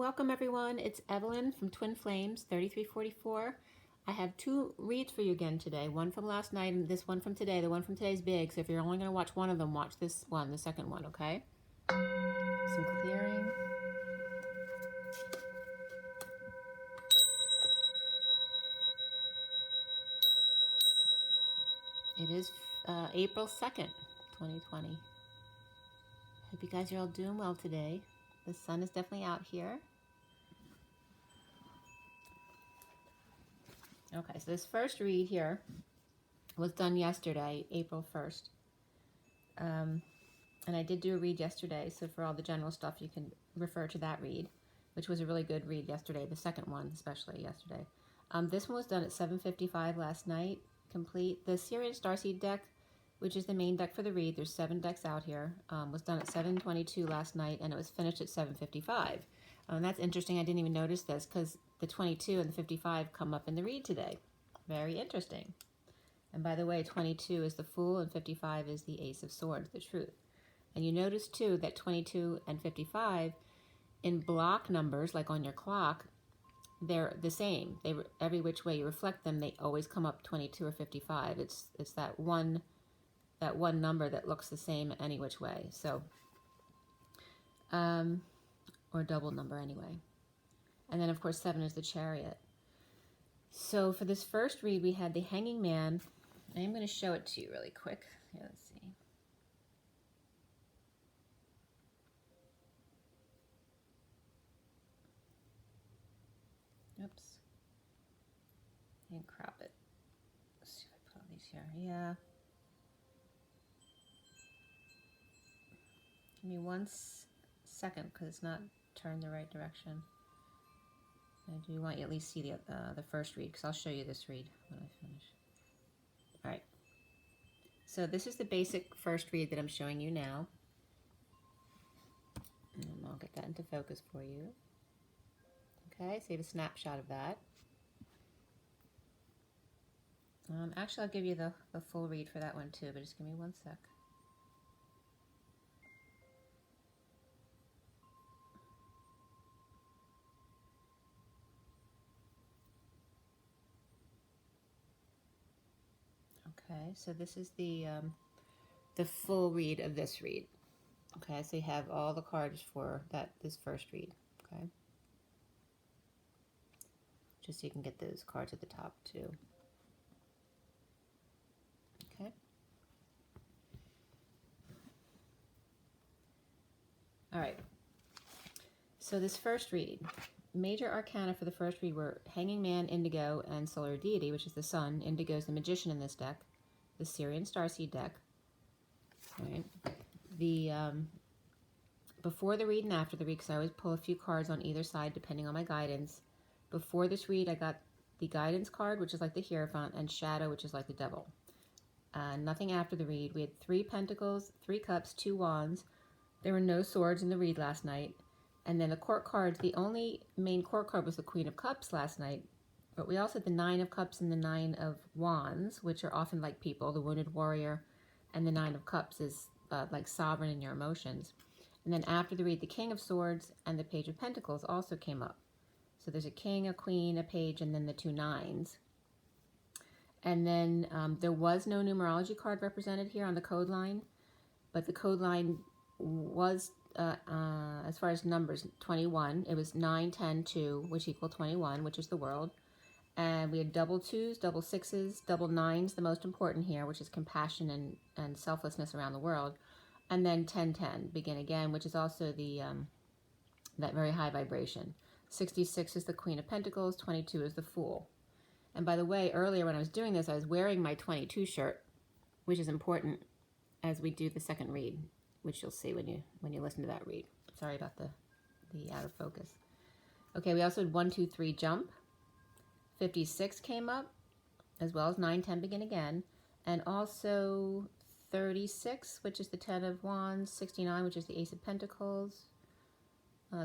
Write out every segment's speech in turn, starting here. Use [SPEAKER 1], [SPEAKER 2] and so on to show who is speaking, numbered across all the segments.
[SPEAKER 1] welcome everyone. It's Evelyn from Twin Flames 3344. I have two reads for you again today. One from last night and this one from today. The one from today is big, so if you're only going to watch one of them, watch this one, the second one, okay? Some clearing. It is April 2nd, 2020. Hope you guys are all doing well today. The sun is definitely out here. Okay, so this first read here was done yesterday, April 1st. And I did do a read yesterday, so for all the general stuff, you can refer to that read, which was a really good read yesterday, the second one especially yesterday. This one was done at 7:55 last night, complete. The SIRIAN STARSEED deck, which is the main deck for the read, there's 7 decks out here, was done at 7:22 last night, and it was finished at 7:55. And that's interesting, I didn't even notice this, because the 22 and the 55 come up in the read today. Very interesting. And by the way, 22 is the Fool and 55 is the Ace of Swords, the Truth. And you notice too that 22 and 55 in block numbers, like on your clock, they're the same. Every which way you reflect them, they always come up 22 or 55. It's that one number that looks the same any which way. So, or double number anyway. And then of course 7 is the Chariot. So for this first read, we had the Hanging Man. I am going to show it to you really quick. Here, let's see. Oops. I can crop it. Let's see if I put all these here. Yeah. Give me 1 second because it's not turned the right direction. I do want you at least see the first read, because I'll show you this read when I finish. All right. So this is the basic first read that I'm showing you now. And I'll get that into focus for you. Okay, so you have a snapshot of that. Actually, I'll give you the full read for that one too, but just give me 1 sec. Okay, so this is the full read of this read. Okay, so you have all the cards for this first read. Okay, just so you can get those cards at the top too. Okay. All right. So this first read, major arcana for the first read were Hanging Man, Indigo, and Solar Deity, which is the Sun. Indigo is the Magician in this deck. The SIRIAN Starseed deck. All right. The before the read and after the read, because I always pull a few cards on either side depending on my guidance. Before this read, I got the guidance card, which is like the Hierophant, and Shadow, which is like the Devil. Nothing after the read. We had 3 Pentacles, 3 Cups, 2 Wands. There were no swords in the read last night. And then the court cards, the only main court card was the Queen of Cups last night. But we also had the 9 of Cups and the 9 of Wands, which are often like people, the Wounded Warrior. And the 9 of Cups is like sovereign in your emotions. And then after the read, the King of Swords and the Page of Pentacles also came up. So there's a King, a Queen, a Page, and then the 2 9s. And then there was no numerology card represented here on the code line. But the code line was, as far as numbers, 21. It was 9, 10, 2, which equal 21, which is the world. And we had double 2s, double 6s, double 9s, the most important here, which is compassion and selflessness around the world. And then 10, 10, begin again, which is also the that very high vibration. 66 is the Queen of Pentacles, 22 is the Fool. And by the way, earlier when I was doing this, I was wearing my 22 shirt, which is important as we do the second read, which you'll see when you listen to that read. Sorry about the out of focus. Okay, we also had 1, 2, 3 jump. 56 came up, as well as 9, 10 begin again, and also 36, which is the 10 of Wands, 69, which is the Ace of Pentacles,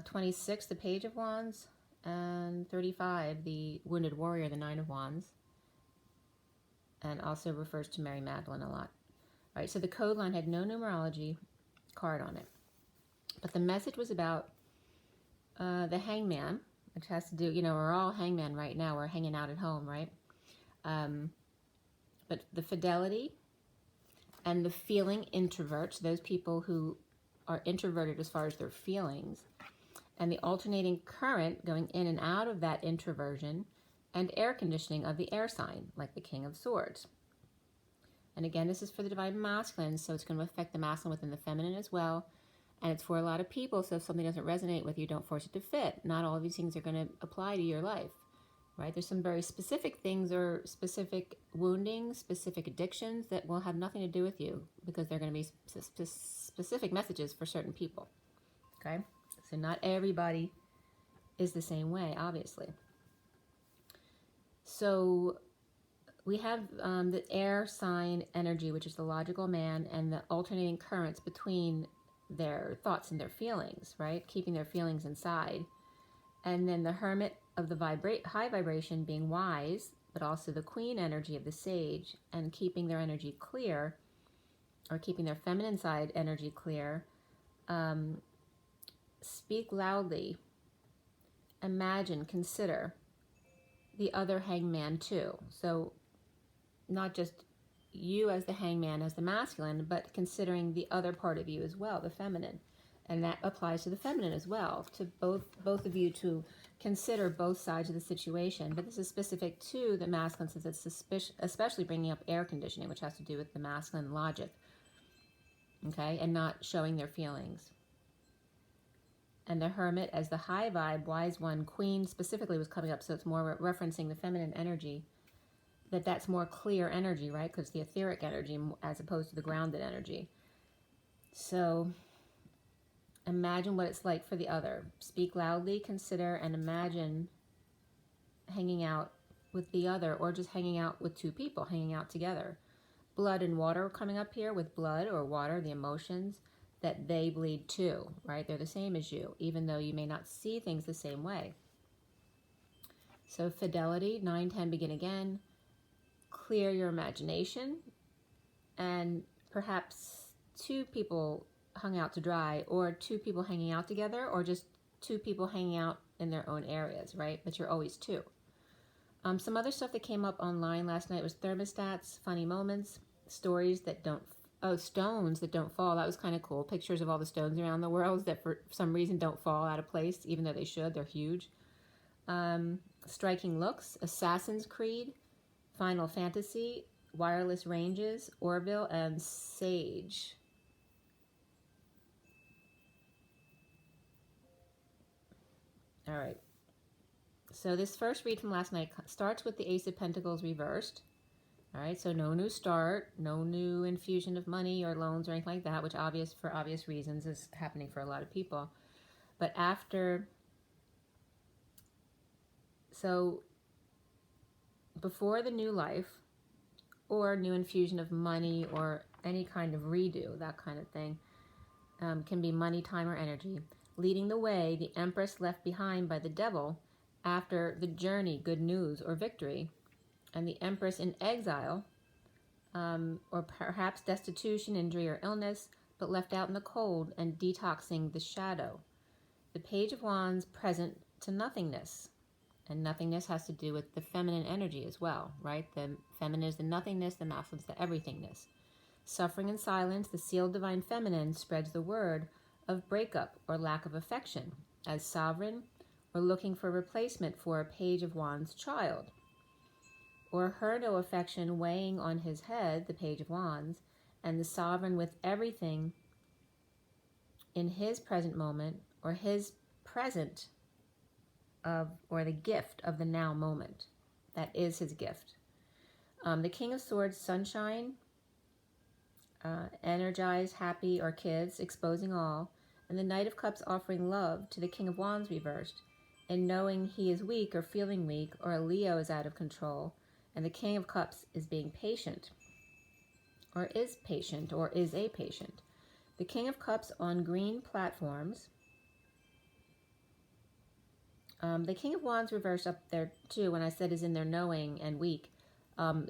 [SPEAKER 1] 26, the Page of Wands, and 35, the Wounded Warrior, the 9 of Wands, and also refers to Mary Magdalene a lot. All right, so the code line had no numerology card on it, but the message was about the hangman, which has to do, we're all hangman right now. We're hanging out at home, right? But the fidelity and the feeling introverts, those people who are introverted as far as their feelings, and the alternating current going in and out of that introversion, and air conditioning of the air sign, like the King of Swords. And again, this is for the divine masculine, so it's going to affect the masculine within the feminine as well. And it's for a lot of people, so if something doesn't resonate with you, don't force it to fit. Not all of these things are going to apply to your life, right? There's some very specific things or specific wounding, specific addictions that will have nothing to do with you, because they're going to be specific messages for certain people, okay? So not everybody is the same way, obviously. So we have the air sign energy, which is the logical man, and the alternating currents between their thoughts and their feelings, right? Keeping their feelings inside. And then the hermit of the high vibration being wise, but also the queen energy of the sage, and keeping their energy clear, or keeping their feminine side energy clear. Speak loudly. Imagine, consider the other hangman too. So not just you as the hangman, as the masculine, but considering the other part of you as well, the feminine. And that applies to the feminine as well, to both of you to consider both sides of the situation. But this is specific to the masculine, since it's especially bringing up air conditioning, which has to do with the masculine logic, okay, and not showing their feelings. And the hermit as the high vibe, wise one, queen specifically was coming up, so it's more referencing the feminine energy, that's more clear energy, right? Because the etheric energy as opposed to the grounded energy. So imagine what it's like for the other. Speak loudly, consider, and imagine hanging out with the other, or just hanging out with two people, hanging out together. Blood and water coming up here, with blood or water, the emotions, that they bleed too, right? They're the same as you, even though you may not see things the same way. So fidelity, 9-10, begin again. Clear your imagination, and perhaps two people hung out to dry, or two people hanging out together, or just two people hanging out in their own areas, right? But you're always two. Some other stuff that came up online last night was thermostats, funny moments, stories that don't, stones that don't fall. That was kind of cool. Pictures of all the stones around the world that for some reason don't fall out of place, even though they should. They're huge. Striking looks, Assassin's Creed, Final Fantasy, wireless ranges, Orville, and Sage. All right. So this first read from last night starts with the Ace of Pentacles reversed. All right, so no new start, no new infusion of money or loans or anything like that, which for obvious reasons is happening for a lot of people. But before the new life or new infusion of money or any kind of redo, that kind of thing, can be money, time, or energy. Leading the way, the Empress left behind by the devil after the journey, good news, or victory, and the Empress in exile, or perhaps destitution, injury, or illness, but left out in the cold and detoxing the shadow. The Page of Wands present to nothingness. And nothingness has to do with the feminine energy as well, right? The feminine is the nothingness, the masculine is the everythingness. Suffering in silence, the sealed divine feminine spreads the word of breakup or lack of affection as sovereign, or looking for replacement for a Page of Wands child. Or her no affection weighing on his head, the Page of Wands, and the sovereign with everything in his present moment, or his present or the gift of the now moment. That is his gift. The King of Swords, sunshine, energized, happy, or kids, exposing all. And the Knight of Cups offering love to the King of Wands reversed, and knowing he is weak or feeling weak, or a Leo is out of control. And the King of Cups is being patient, or is a patient. The King of Cups on green platforms. The King of Wands reversed up there too, when I said is in their knowing and weak,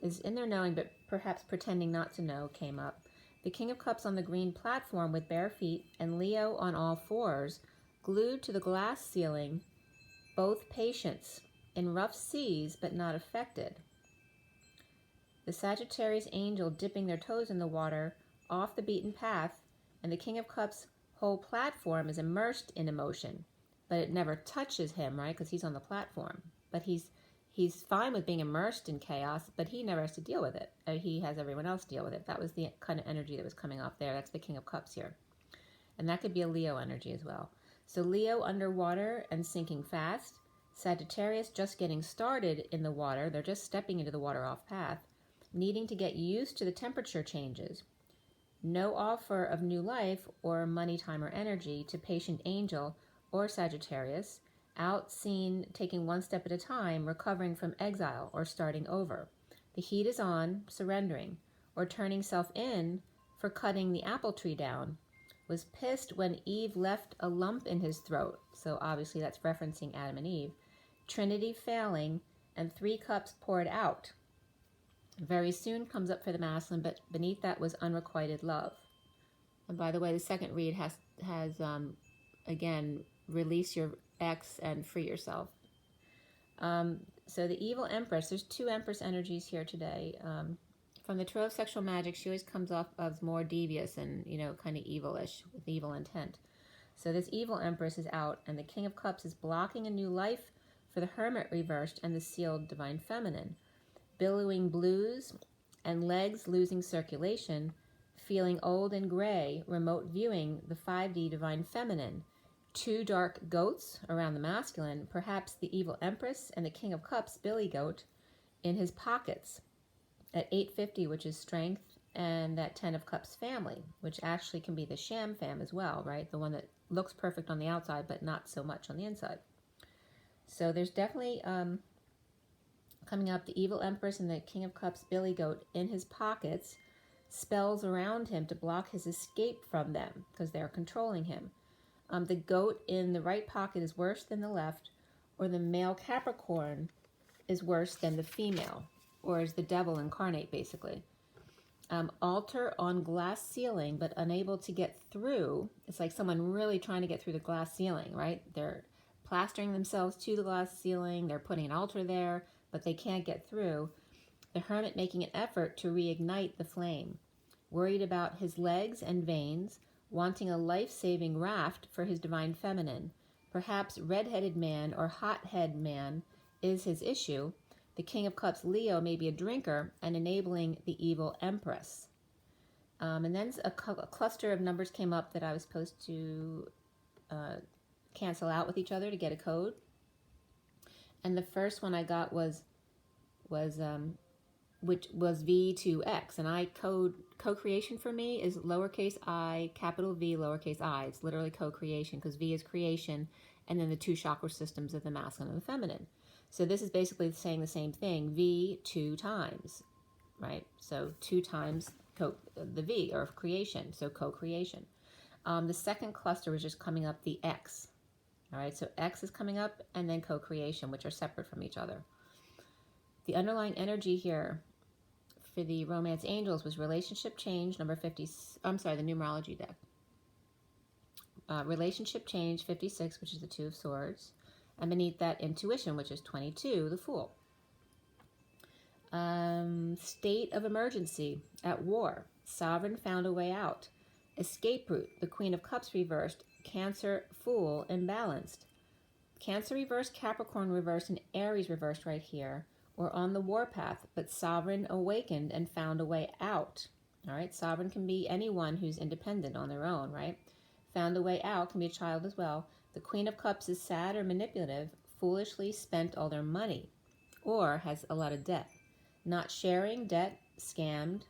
[SPEAKER 1] is in their knowing but perhaps pretending not to know, came up. The King of Cups on the green platform with bare feet, and Leo on all fours, glued to the glass ceiling, both patients in rough seas but not affected. The Sagittarius angel dipping their toes in the water off the beaten path, and the King of Cups' whole platform is immersed in emotion, but it never touches him, right? Because he's on the platform. But he's fine with being immersed in chaos, but he never has to deal with it. He has everyone else deal with it. That was the kind of energy that was coming off there. That's the King of Cups here. And that could be a Leo energy as well. So Leo underwater and sinking fast. Sagittarius just getting started in the water. They're just stepping into the water off path, needing to get used to the temperature changes. No offer of new life or money, time, or energy to patient angel or Sagittarius. Out seen taking one step at a time, recovering from exile or starting over. The heat is on, surrendering, or turning self in for cutting the apple tree down. Was pissed when Eve left a lump in his throat. So obviously that's referencing Adam and Eve. Trinity failing, and 3 cups poured out. Very soon comes up for the masculine, but beneath that was unrequited love. And by the way, the second read has again, release your ex and free yourself. So the evil empress, there's 2 empress energies here today. From the Tarot of Sexual Magic, she always comes off as more devious and, kind of evilish, with evil intent. So this evil empress is out, and the King of Cups is blocking a new life for the Hermit reversed and the sealed Divine Feminine. Billowing blues and legs losing circulation, feeling old and gray, remote viewing the 5D Divine Feminine. 2 dark goats around the masculine, perhaps the evil empress and the King of Cups, Billy Goat, in his pockets at 850, which is strength, and that 10 of Cups family, which actually can be the sham fam as well, right? The one that looks perfect on the outside, but not so much on the inside. So there's definitely coming up the evil empress and the King of Cups, Billy Goat, in his pockets, spells around him to block his escape from them because they're controlling him. The goat in the right pocket is worse than the left, or the male Capricorn is worse than the female, or is the devil incarnate, basically. Altar on glass ceiling, but unable to get through. It's like someone really trying to get through the glass ceiling, right? They're plastering themselves to the glass ceiling. They're putting an altar there, but they can't get through. The Hermit making an effort to reignite the flame. Worried about his legs and veins, wanting a life-saving raft for his Divine Feminine. Perhaps red-headed man or hot-head man is his issue. The King of Cups, Leo, may be a drinker and enabling the evil empress. And then a cluster of numbers came up that I was supposed to cancel out with each other to get a code. And the first one I got was which was V to X, and co-creation for me is lowercase I, capital V, lowercase I. It's literally co-creation because V is creation, and then the 2 chakra systems of the masculine and the feminine. So this is basically saying the same thing, V 2 times, right? So 2 times the V, or creation, so co-creation. The second cluster was just coming up the X, all right? So X is coming up, and then co-creation, which are separate from each other. The underlying energy here for the Romance Angels was relationship change, number 50, the numerology deck. Relationship change, 56, which is the 2 of Swords. And beneath that, intuition, which is 22, the Fool. State of emergency, at war. Sovereign found a way out. Escape route, the Queen of Cups reversed. Cancer, Fool, imbalanced. Cancer reversed, Capricorn reversed, and Aries reversed right here. Or on the warpath, but Sovereign awakened and found a way out. All right, Sovereign can be anyone who's independent on their own, right? Found a way out, can be a child as well. The Queen of Cups is sad or manipulative, foolishly spent all their money, or has a lot of debt. Not sharing, debt, scammed,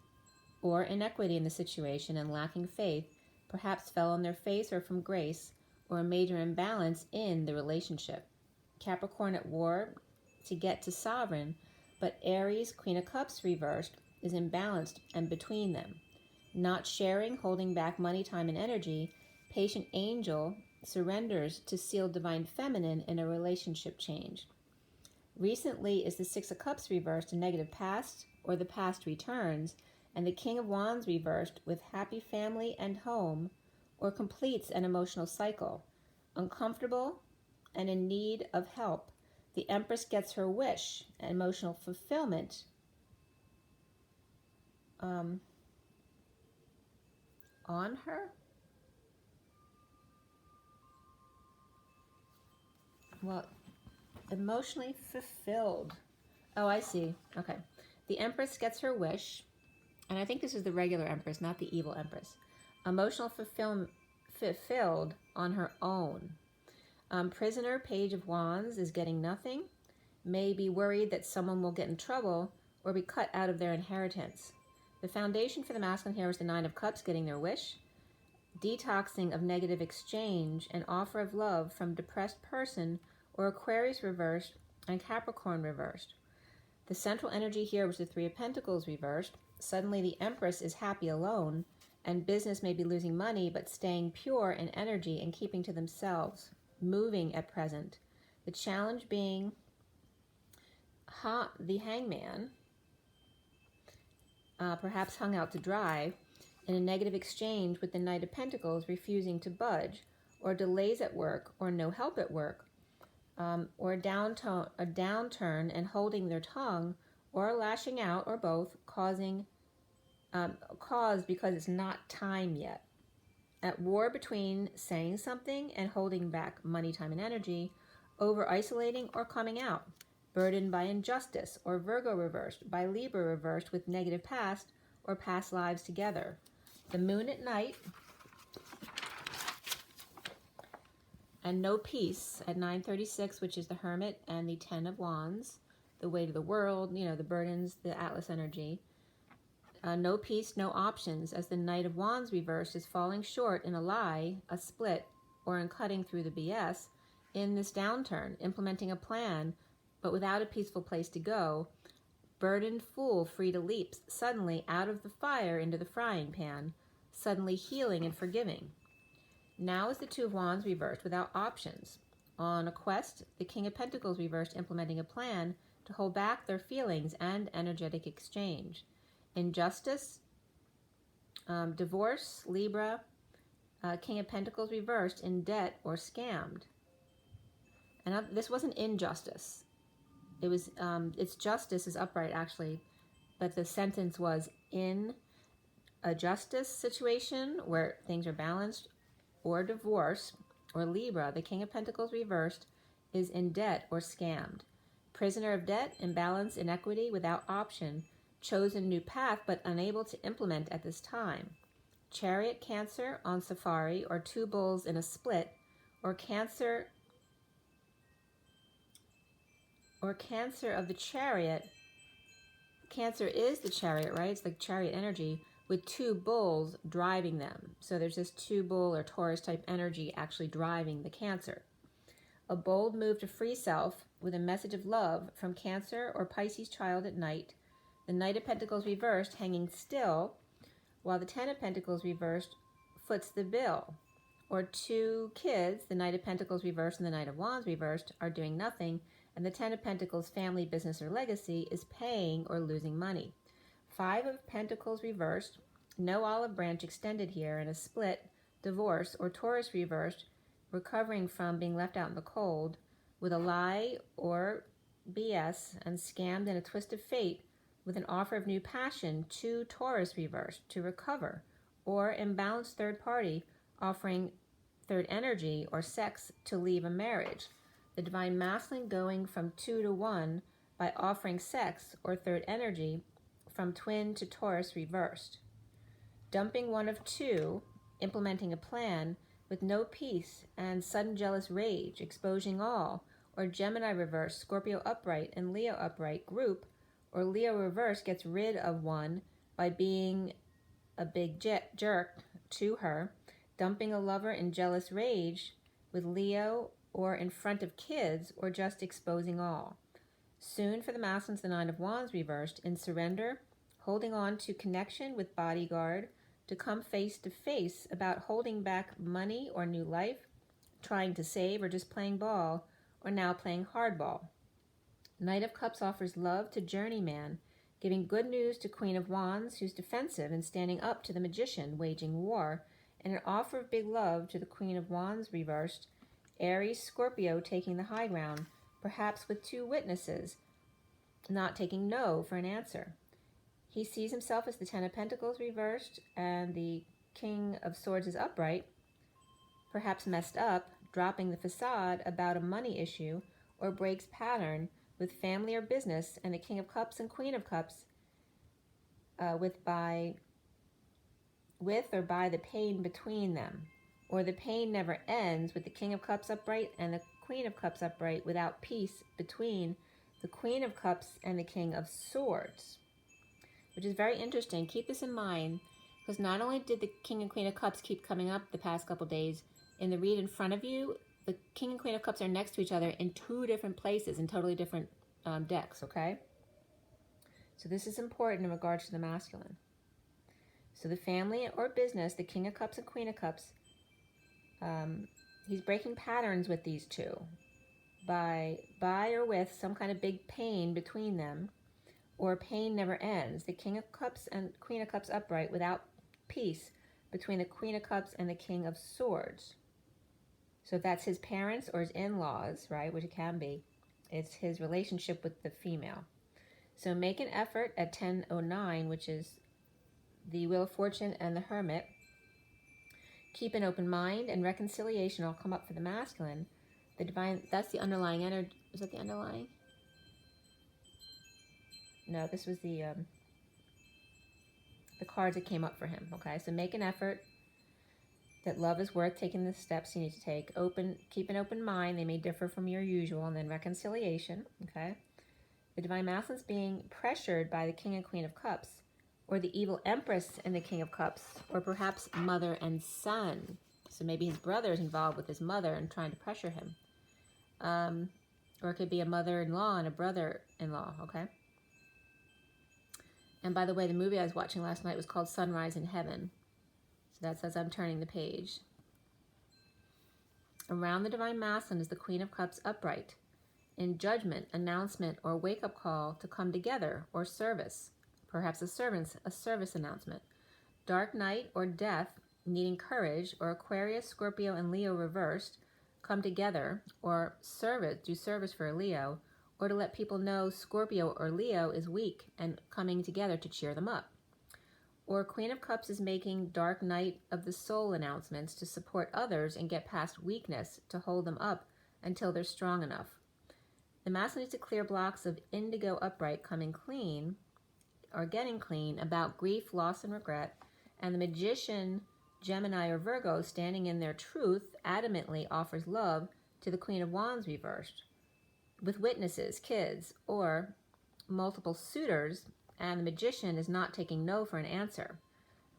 [SPEAKER 1] or inequity in the situation and lacking faith, perhaps fell on their face or from grace, or a major imbalance in the relationship. Capricorn at war to get to Sovereign, but Aries, Queen of Cups reversed, is imbalanced and between them. Not sharing, holding back money, time, and energy, patient angel surrenders to sealed Divine Feminine in a relationship change. Recently is the 6 of Cups reversed, a negative past, or the past returns, and the King of Wands reversed with happy family and home, or completes an emotional cycle. uncomfortable and in need of help. The Empress gets her wish, emotional fulfillment, on her. Well, emotionally fulfilled. Oh, I see. Okay. The Empress gets her wish, and I think this is the regular Empress, not the evil Empress. Emotional fulfilled on her own. Prisoner, Page of Wands, is getting nothing. May be worried that someone will get in trouble or be cut out of their inheritance. The foundation for the masculine here is the Nine of Cups, getting their wish. Detoxing of negative exchange, an offer of love from depressed person, or Aquarius reversed and Capricorn reversed. The central energy here was the Three of Pentacles reversed. Suddenly the Empress is happy alone, and business may be losing money, but staying pure in energy and keeping to themselves, moving at present. The challenge being the Hangman, perhaps hung out to dry, in a negative exchange with the Knight of Pentacles, refusing to budge, or delays at work, or no help at work, or a downturn and holding their tongue, or lashing out, or both, caused because it's not time yet. At war between saying something and holding back money, time, and energy, over isolating or coming out, burdened by injustice, or Virgo reversed, by Libra reversed with negative past or past lives together. The Moon at night, and no peace at 9:36, which is the Hermit and the Ten of Wands, the weight of the world, the burdens, the Atlas energy. No peace, no options, as the Knight of Wands reversed is falling short in a lie, a split, or in cutting through the BS in this downturn, implementing a plan, but without a peaceful place to go. Burdened fool, free to leap suddenly out of the fire into the frying pan, suddenly healing and forgiving. Now is the Two of Wands reversed without options. On a quest, the King of Pentacles reversed, implementing a plan to hold back their feelings and energetic exchange. Injustice, divorce, Libra, King of Pentacles reversed, in debt or scammed. And this wasn't injustice. It was, its justice is upright actually, but the sentence was in a justice situation where things are balanced, or divorce, or Libra, the King of Pentacles reversed, is in debt or scammed. Prisoner of debt, imbalance, inequity, without option, chosen new path but unable to implement at this time. Chariot, Cancer, on safari, or two bulls in a split, or Cancer of the Chariot. Cancer is the Chariot, right? It's the Chariot energy with two bulls driving them. So there's this two bull or Taurus type energy actually driving the Cancer. A bold move to free self with a message of love from Cancer or Pisces child at night. The Knight of Pentacles reversed, hanging still, while the Ten of Pentacles reversed foots the bill. Or two kids, the Knight of Pentacles reversed and the Knight of Wands reversed, are doing nothing, and the Ten of Pentacles, family, business, or legacy, is paying or losing money. Five of Pentacles reversed, no olive branch extended here, and a split, divorce, or Taurus reversed, recovering from being left out in the cold, with a lie or BS, and scammed in a twist of fate, with an offer of new passion, two Taurus reversed, to recover, or imbalanced third party, offering third energy or sex to leave a marriage. The Divine Masculine going from 2 to 1 by offering sex or third energy from twin to Taurus reversed. Dumping one of two, implementing a plan with no peace and sudden jealous rage, exposing all, or Gemini reverse, Scorpio upright, and Leo upright group, or Leo reverse gets rid of one by being a big jerk to her, dumping a lover in jealous rage with Leo, or in front of kids, or just exposing all. Soon for the masculines, the Nine of Wands reversed, in surrender, holding on to connection with bodyguard, to come face to face about holding back money or new life, trying to save, or just playing ball, or now playing hardball. Knight of Cups offers love to journeyman, giving good news to Queen of Wands, who's defensive and standing up to the Magician, waging war, and an offer of big love to the Queen of Wands reversed, Aries, Scorpio taking the high ground, perhaps with two witnesses, not taking no for an answer. He sees himself as the Ten of Pentacles reversed and the King of Swords is upright, perhaps messed up, dropping the facade about a money issue, or breaks pattern with family or business, and the King of Cups and Queen of Cups with or by the pain between them. Or the pain never ends with the King of Cups upright and the Queen of Cups upright without peace between the Queen of Cups and the King of Swords. Which is very interesting. Keep this in mind, because not only did the King and Queen of Cups keep coming up the past couple days, in the read in front of you, the King and Queen of Cups are next to each other in two different places, in totally different decks, okay? So this is important in regards to the masculine. So the family or business, the King of Cups and Queen of Cups, he's breaking patterns with these two by or with some kind of big pain between them, or pain never ends. The King of Cups and Queen of Cups upright without peace between the Queen of Cups and the King of Swords. So if that's his parents or his in-laws, right, which it can be, it's his relationship with the female. So make an effort at 10:09, which is the Wheel of Fortune and the Hermit. Keep an open mind, and reconciliation will come up for the masculine. The divine, that's the underlying energy. Is that the underlying? No, this was the cards that came up for him, okay? So make an effort that love is worth taking the steps you need to take. Keep an open mind. They may differ from your usual. And then reconciliation, okay? The divine masculine is being pressured by the King and Queen of Cups, or the evil Empress and the King of Cups, or perhaps mother and son. So maybe his brother is involved with his mother and trying to pressure him. Or it could be a mother-in-law and a brother-in-law, okay? And by the way, the movie I was watching last night was called Sunrise in Heaven. So that's as I'm turning the page. Around the divine masculine is the Queen of Cups upright, in judgment, announcement, or wake-up call to come together, or service, perhaps a service announcement. Dark night or death, needing courage, or Aquarius, Scorpio, and Leo reversed, come together, or do service for a Leo, or to let people know Scorpio or Leo is weak and coming together to cheer them up. Or Queen of Cups is making dark night of the soul announcements to support others and get past weakness to hold them up until they're strong enough. The masculine needs to clear blocks of indigo upright coming clean or getting clean about grief, loss, and regret. And the magician, Gemini, or Virgo standing in their truth adamantly offers love to the Queen of Wands reversed with witnesses, kids, or multiple suitors, and the magician is not taking no for an answer.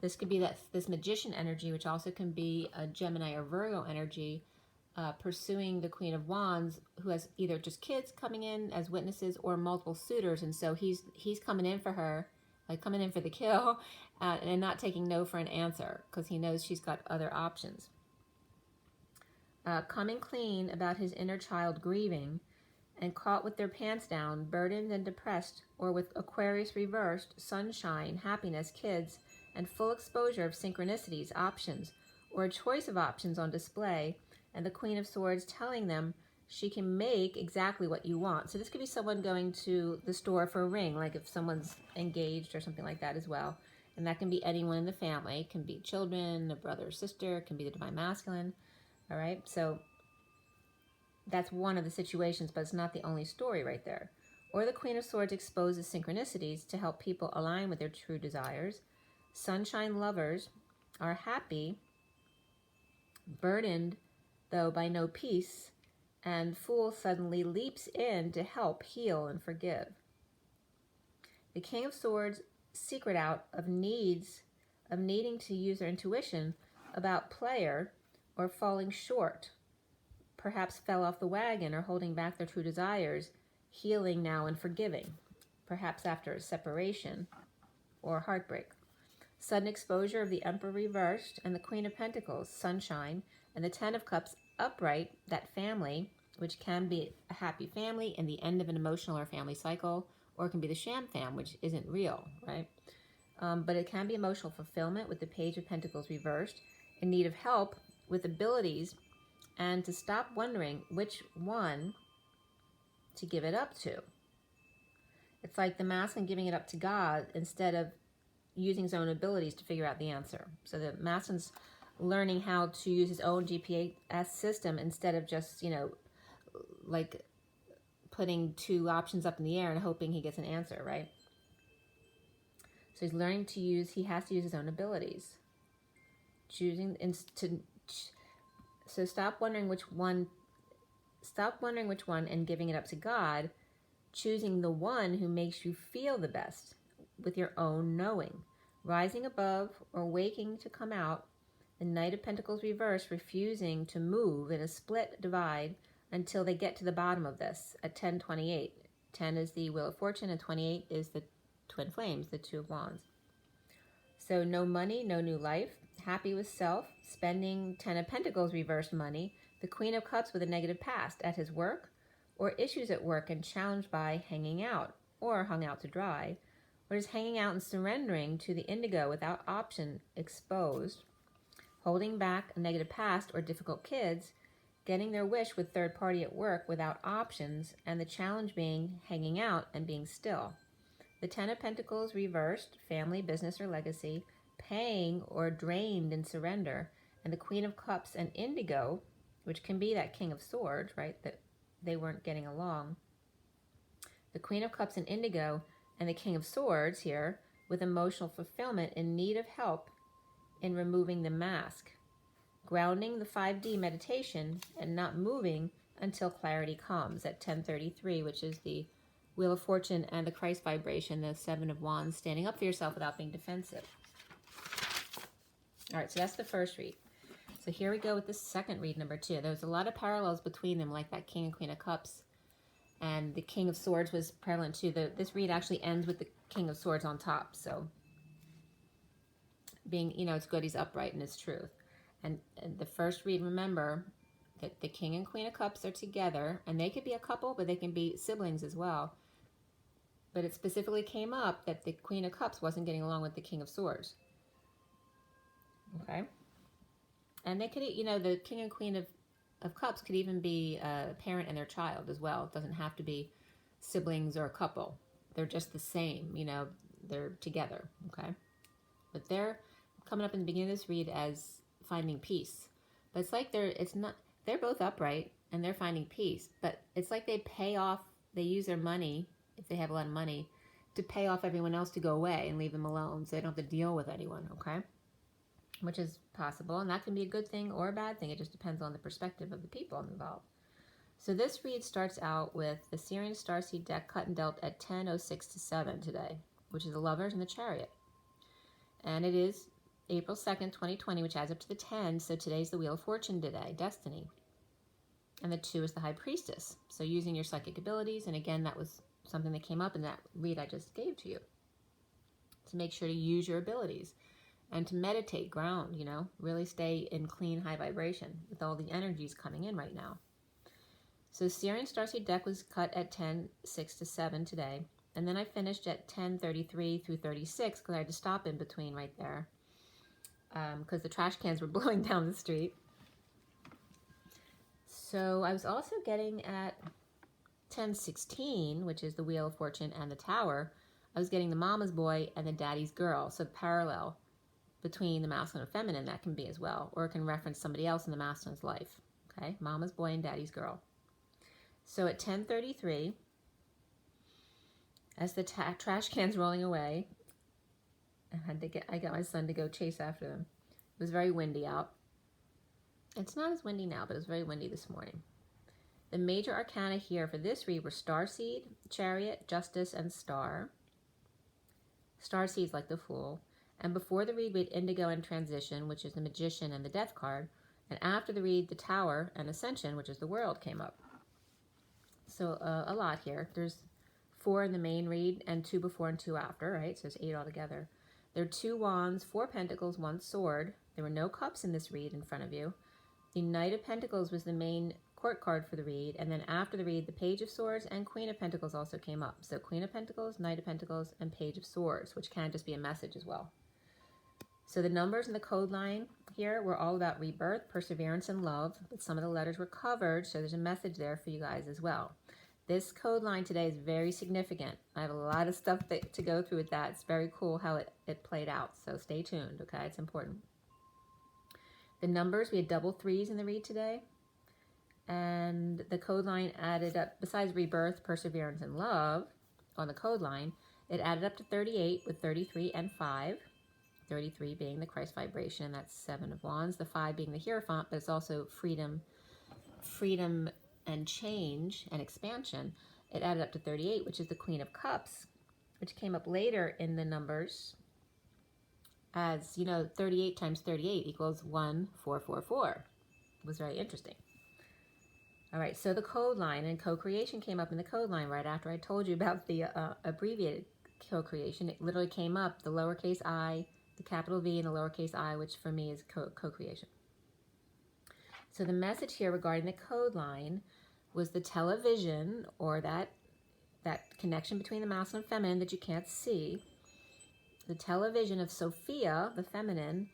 [SPEAKER 1] This could be this magician energy, which also can be a Gemini or Virgo energy, pursuing the Queen of Wands, who has either just kids coming in as witnesses or multiple suitors, and so he's coming in for her, like coming in for the kill, and not taking no for an answer because he knows she's got other options. Coming clean about his inner child grieving, and caught with their pants down, burdened and depressed, or with Aquarius reversed, sunshine, happiness, kids, and full exposure of synchronicities, options, or a choice of options on display, and the Queen of Swords telling them she can make exactly what you want. So this could be someone going to the store for a ring, like if someone's engaged or something like that as well. And that can be anyone in the family. It can be children, a brother or sister, it can be the divine masculine. All right, so that's one of the situations, but it's not the only story right there. Or the Queen of Swords exposes synchronicities to help people align with their true desires. Sunshine lovers are happy, burdened, though, by no peace, and Fool suddenly leaps in to help, heal, and forgive. The King of Swords' secret out of needing to use their intuition about player or falling short, perhaps fell off the wagon or holding back their true desires, healing now and forgiving, perhaps after a separation or heartbreak. Sudden exposure of the Emperor reversed and the Queen of Pentacles, sunshine, and the Ten of Cups upright, that family, which can be a happy family and the end of an emotional or family cycle, or it can be the sham fam, which isn't real, right? But it can be emotional fulfillment with the Page of Pentacles reversed, in need of help with abilities and to stop wondering which one to give it up to. It's like the masculine giving it up to God instead of using his own abilities to figure out the answer. So the masculine's learning how to use his own GPS system instead of just, you know, like putting two options up in the air and hoping he gets an answer, right? So he's learning to use, he has to use his own abilities. So stop wondering which one and giving it up to God, choosing the one who makes you feel the best with your own knowing. Rising above or waking to come out, the Knight of Pentacles reverse, refusing to move in a split divide until they get to the bottom of this at 10:28. 10 is the Wheel of Fortune and 28 is the Twin Flames, the Two of Wands. So no money, no new life, happy with self, spending 10 of Pentacles reversed money, the Queen of Cups with a negative past at his work, or issues at work and challenged by hanging out, or hung out to dry, or is hanging out and surrendering to the indigo without option exposed, holding back a negative past or difficult kids, getting their wish with third party at work without options, and the challenge being hanging out and being still. The 10 of Pentacles reversed, family, business, or legacy, paying or drained in surrender, and the Queen of Cups and indigo, which can be that King of Swords, right, that they weren't getting along. The Queen of Cups and indigo and the King of Swords here with emotional fulfillment in need of help in removing the mask, grounding the 5D meditation and not moving until clarity comes at 10:33, which is the Wheel of Fortune and the Christ vibration, the Seven of Wands, standing up for yourself without being defensive. All right, so that's the first read. So here we go with the second read, number 2. There's a lot of parallels between them, like that King and Queen of Cups, and the King of Swords was prevalent too. This read actually ends with the King of Swords on top, so being, you know, it's good he's upright in his truth. And the first read, remember that the King and Queen of Cups are together, and they could be a couple, but they can be siblings as well. But it specifically came up that the Queen of Cups wasn't getting along with the King of Swords. Okay? And they could, you know, the King and Queen of Cups could even be a parent and their child as well. It doesn't have to be siblings or a couple. They're just the same, you know, they're together, okay? But they're coming up in the beginning of this read as finding peace. But it's like they're both upright and they're finding peace, but it's like they pay off, they use their money, if they have a lot of money, to pay off everyone else to go away and leave them alone so they don't have to deal with anyone, okay? Which is possible, and that can be a good thing or a bad thing. It just depends on the perspective of the people involved. So this read starts out with the SIRIAN Starseed deck cut and dealt at 10:06 to 7 today, which is the Lovers and the Chariot. And it is April 2nd, 2020, which adds up to the 10, so today's the Wheel of Fortune today, Destiny. And the 2 is the High Priestess. So using your psychic abilities, and again, that was something that came up in that read I just gave to you. To make sure to use your abilities and to meditate, ground, you know, really stay in clean, high vibration with all the energies coming in right now. So SIRIAN Starseed deck was cut at 10:06 to 7 today. And then I finished at 10:33 through 36 because I had to stop in between right there because the trash cans were blowing down the street. So I was also getting at 10:16, which is the Wheel of Fortune and the Tower. I was getting the mama's boy and the daddy's girl. So the parallel between the masculine and feminine, that can be as well. Or it can reference somebody else in the masculine's life. Okay, mama's boy and daddy's girl. So at 10:33, as the trash can's rolling away, I got my son to go chase after them. It was very windy out. It's not as windy now, but it was very windy this morning. The major arcana here for this read were Starseed, Chariot, Justice, and Star. Starseed's like the Fool. And before the read, we had Indigo and Transition, which is the Magician and the Death card. And after the read, the Tower and Ascension, which is the World, came up. So a lot here. There's 4 in the main read and 2 before and 2 after, right? So there's 8 altogether. There are 2 Wands, 4 Pentacles, 1 Sword. There were no Cups in this read in front of you. The Knight of Pentacles was the main court card for the read. And then after the read, the Page of Swords and Queen of Pentacles also came up. So Queen of Pentacles, Knight of Pentacles, and Page of Swords, which can just be a message as well. So the numbers in the code line here were all about rebirth, perseverance, and love, but some of the letters were covered, so there's a message there for you guys as well. This code line today is very significant. I have a lot of stuff to go through with that. It's very cool how it played out, so stay tuned, okay? It's important. The numbers, we had double threes in the read today, and the code line added up, besides rebirth, perseverance, and love on the code line, it added up to 38 with 33 and 5. 33 being the Christ vibration, and that's 7 of Wands. The 5 being the Hierophant, but it's also freedom and change and expansion. It added up to 38, which is the Queen of Cups, which came up later in the numbers as, 38 times 38 equals 1444. It was very interesting. All right, so the code line and co-creation came up in the code line right after I told you about the abbreviated co-creation. It literally came up, the lowercase I, the capital V, and the lowercase I, which for me is co-creation. So the message here regarding the code line was the television, or that connection between the masculine and feminine that you can't see, the television of Sophia, the feminine,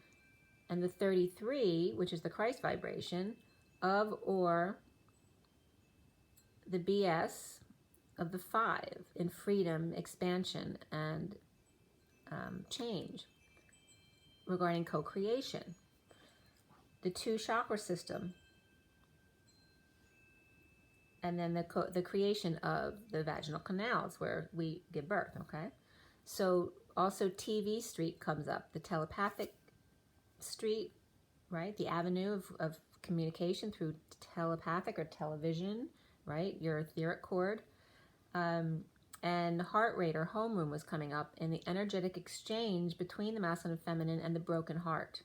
[SPEAKER 1] and the 33, which is the Christ vibration, of or the BS of the 5 in freedom, expansion, and change regarding co-creation. The 2 chakra system, and then the creation of the vaginal canals where we give birth, okay? So also TV street comes up, the telepathic street, right? The avenue of communication through telepathic or television, right? Your etheric cord. And heart rate or homeroom was coming up in the energetic exchange between the masculine and feminine and the broken heart.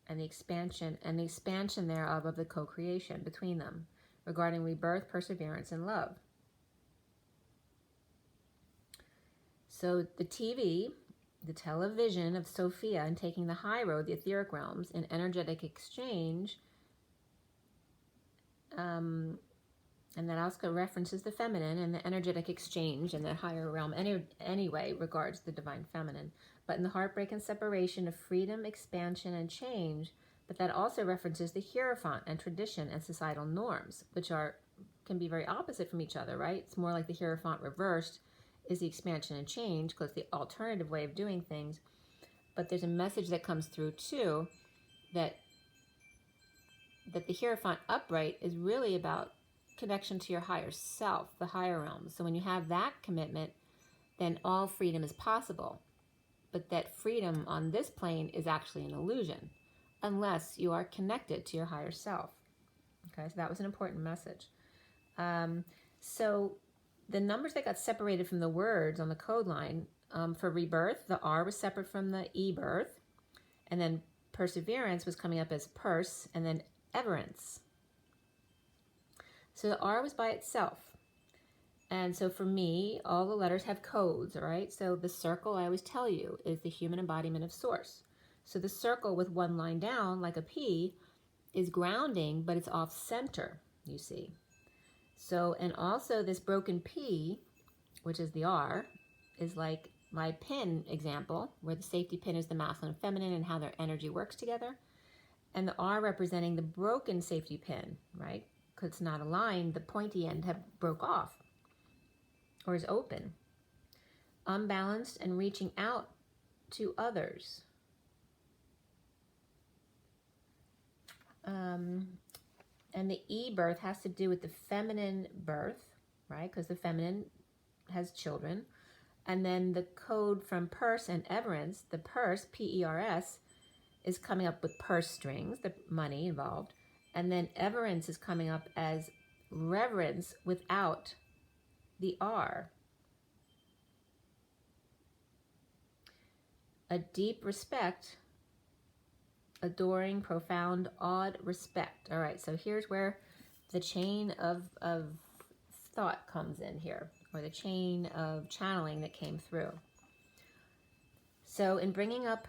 [SPEAKER 1] And the expansion thereof of the co-creation between them regarding rebirth, perseverance, and love. So the TV, the television of Sophia, and taking the high road, the etheric realms, in energetic exchange, and that also references the feminine and the energetic exchange and the higher realm anyway regards the divine feminine. But in the heartbreak and separation of freedom, expansion, and change, but that also references the Hierophant and tradition and societal norms, which can be very opposite from each other, right? It's more like the Hierophant reversed is the expansion and change, because the alternative way of doing things. But there's a message that comes through too, that the Hierophant upright is really about connection to your higher self, the higher realms. So when you have that commitment, then all freedom is possible. But that freedom on this plane is actually an illusion, unless you are connected to your higher self. Okay, so that was an important message. So the numbers that got separated from the words on the code line, for rebirth, the R was separate from the E birth, and then perseverance was coming up as purse, and then everance. So the R was by itself. And so for me, all the letters have codes, all right? So the circle, I always tell you, is the human embodiment of source. So the circle with one line down, like a P, is grounding, but it's off center, you see. So, and also this broken P, which is the R, is like my pin example, where the safety pin is the masculine and feminine and how their energy works together. And the R representing the broken safety pin, right? Because it's not aligned, the pointy end broke off or is open. Unbalanced and reaching out to others. And the E birth has to do with the feminine birth, right? Because the feminine has children. And then the code from purse and everance, the purse, P-E-R-S, is coming up with purse strings, the money involved. And then everance is coming up as reverence without the R. A deep respect, adoring, profound, awed respect. All right, so here's where the chain of thought comes in here, or the chain of channeling that came through. So in bringing up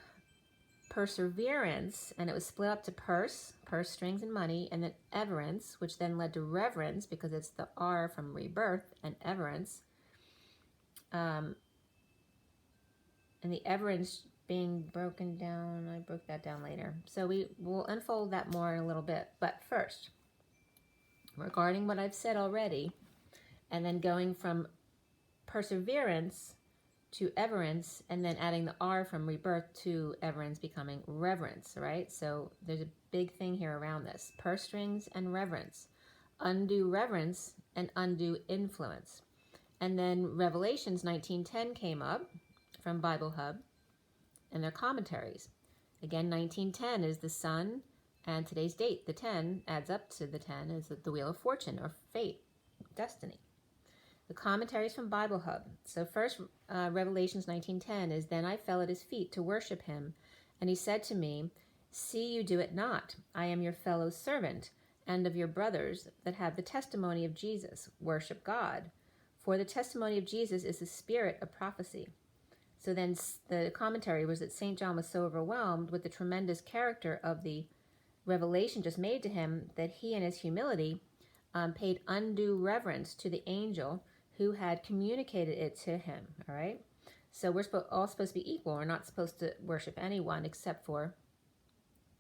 [SPEAKER 1] perseverance, and it was split up to purse strings and money, and then everance, which then led to reverence because it's the R from rebirth and everance. And the evidence being broken down, I broke that down later. So we will unfold that more in a little bit. But first, regarding what I've said already, and then going from perseverance to everence, and then adding the R from rebirth to everence becoming reverence, right? So there's a big thing here around this. Purse strings and reverence. Undue reverence and undue influence. And then Revelations 19:10 came up from Bible Hub and their commentaries. Again, 19:10 is the sun, and today's date, the 10, adds up to the 10, is the wheel of fortune or fate, destiny. The commentaries from Bible Hub. So first, Revelations 19:10 is, "Then I fell at his feet to worship him, and he said to me, 'See you do it not. I am your fellow servant, and of your brothers that have the testimony of Jesus. Worship God. For the testimony of Jesus is the spirit of prophecy.'" So then the commentary was that St. John was so overwhelmed with the tremendous character of the revelation just made to him that he in his humility paid undue reverence to the angel who had communicated it to him, all right? So we're all supposed to be equal. We're not supposed to worship anyone except for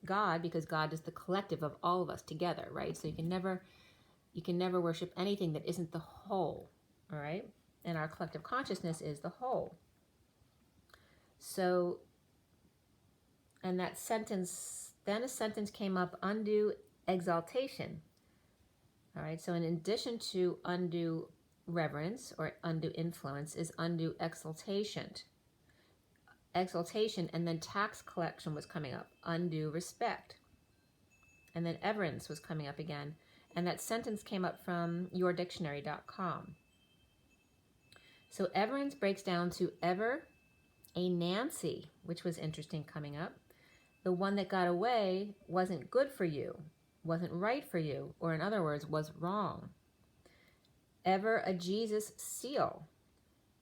[SPEAKER 1] God, because God is the collective of all of us together, right? So you can never worship anything that isn't the whole, all right? And our collective consciousness is the whole. So, and that sentence, then a sentence came up, undue exaltation. All right, so in addition to undue reverence or undue influence is undue exaltation. Exaltation, and then tax collection was coming up, undue respect. And then everence was coming up again. And that sentence came up from yourdictionary.com. So everence breaks down to ever a Nancy, which was interesting coming up. The one that got away wasn't good for you, wasn't right for you, or in other words, was wrong. Ever a Jesus seal,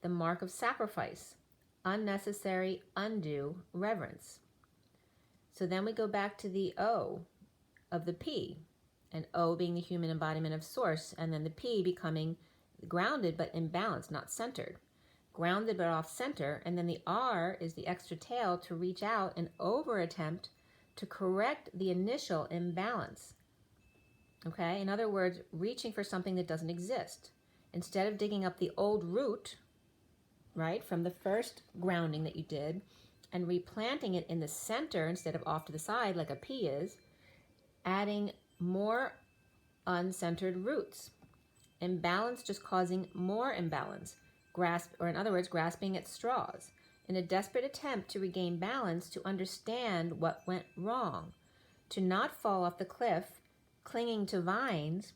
[SPEAKER 1] the mark of sacrifice, unnecessary, undue reverence. So then we go back to the O of the P, and O being the human embodiment of source, and then the P becoming grounded but imbalanced, not centered. Grounded but off center, and then the R is the extra tail to reach out and over attempt to correct the initial imbalance. Okay, in other words, reaching for something that doesn't exist. Instead of digging up the old root, right, from the first grounding that you did, and replanting it in the center instead of off to the side like a P is, adding more uncentered roots. Imbalance just causing more imbalance. Or in other words, grasping at straws. In a desperate attempt to regain balance, to understand what went wrong. To not fall off the cliff, clinging to vines,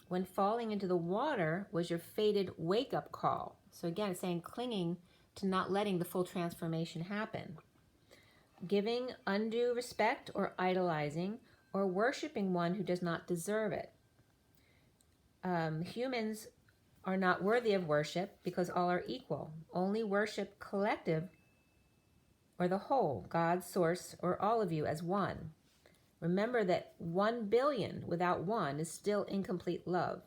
[SPEAKER 1] when falling into the water was your fated wake-up call. So again, it's saying clinging to not letting the full transformation happen. Giving undue respect or idolizing or worshiping one who does not deserve it. Humans are not worthy of worship because all are equal. Only worship collective or the whole, God, source, or all of you as one. Remember that 1 billion without one is still incomplete love.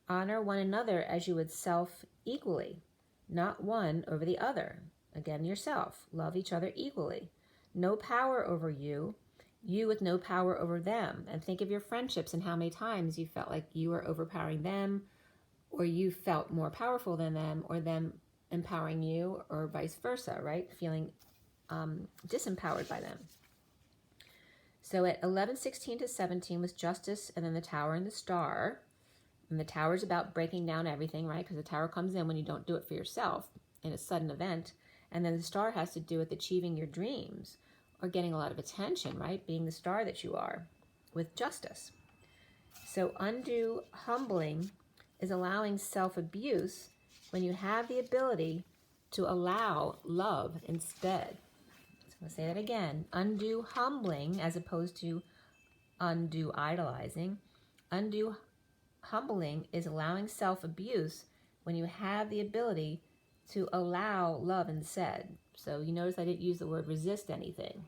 [SPEAKER 1] Honor one another as you would self equally, not one over the other. Again, yourself. Love each other equally. No power over you, you with no power over them. And think of your friendships and how many times you felt like you were overpowering them, or you felt more powerful than them, or them empowering you, or vice versa, right? Feeling disempowered by them. So at 11:16 to 17 was justice, and then the tower and the star. And the tower is about breaking down everything, right? Because the tower comes in when you don't do it for yourself in a sudden event. And then the star has to do with achieving your dreams or getting a lot of attention, right? Being the star that you are with justice. So undue humbling is allowing self-abuse when you have the ability to allow love instead. So I'll say that again. Undue humbling as opposed to undue idolizing. Undue humbling is allowing self-abuse when you have the ability to allow love instead. So you notice I didn't use the word resist anything.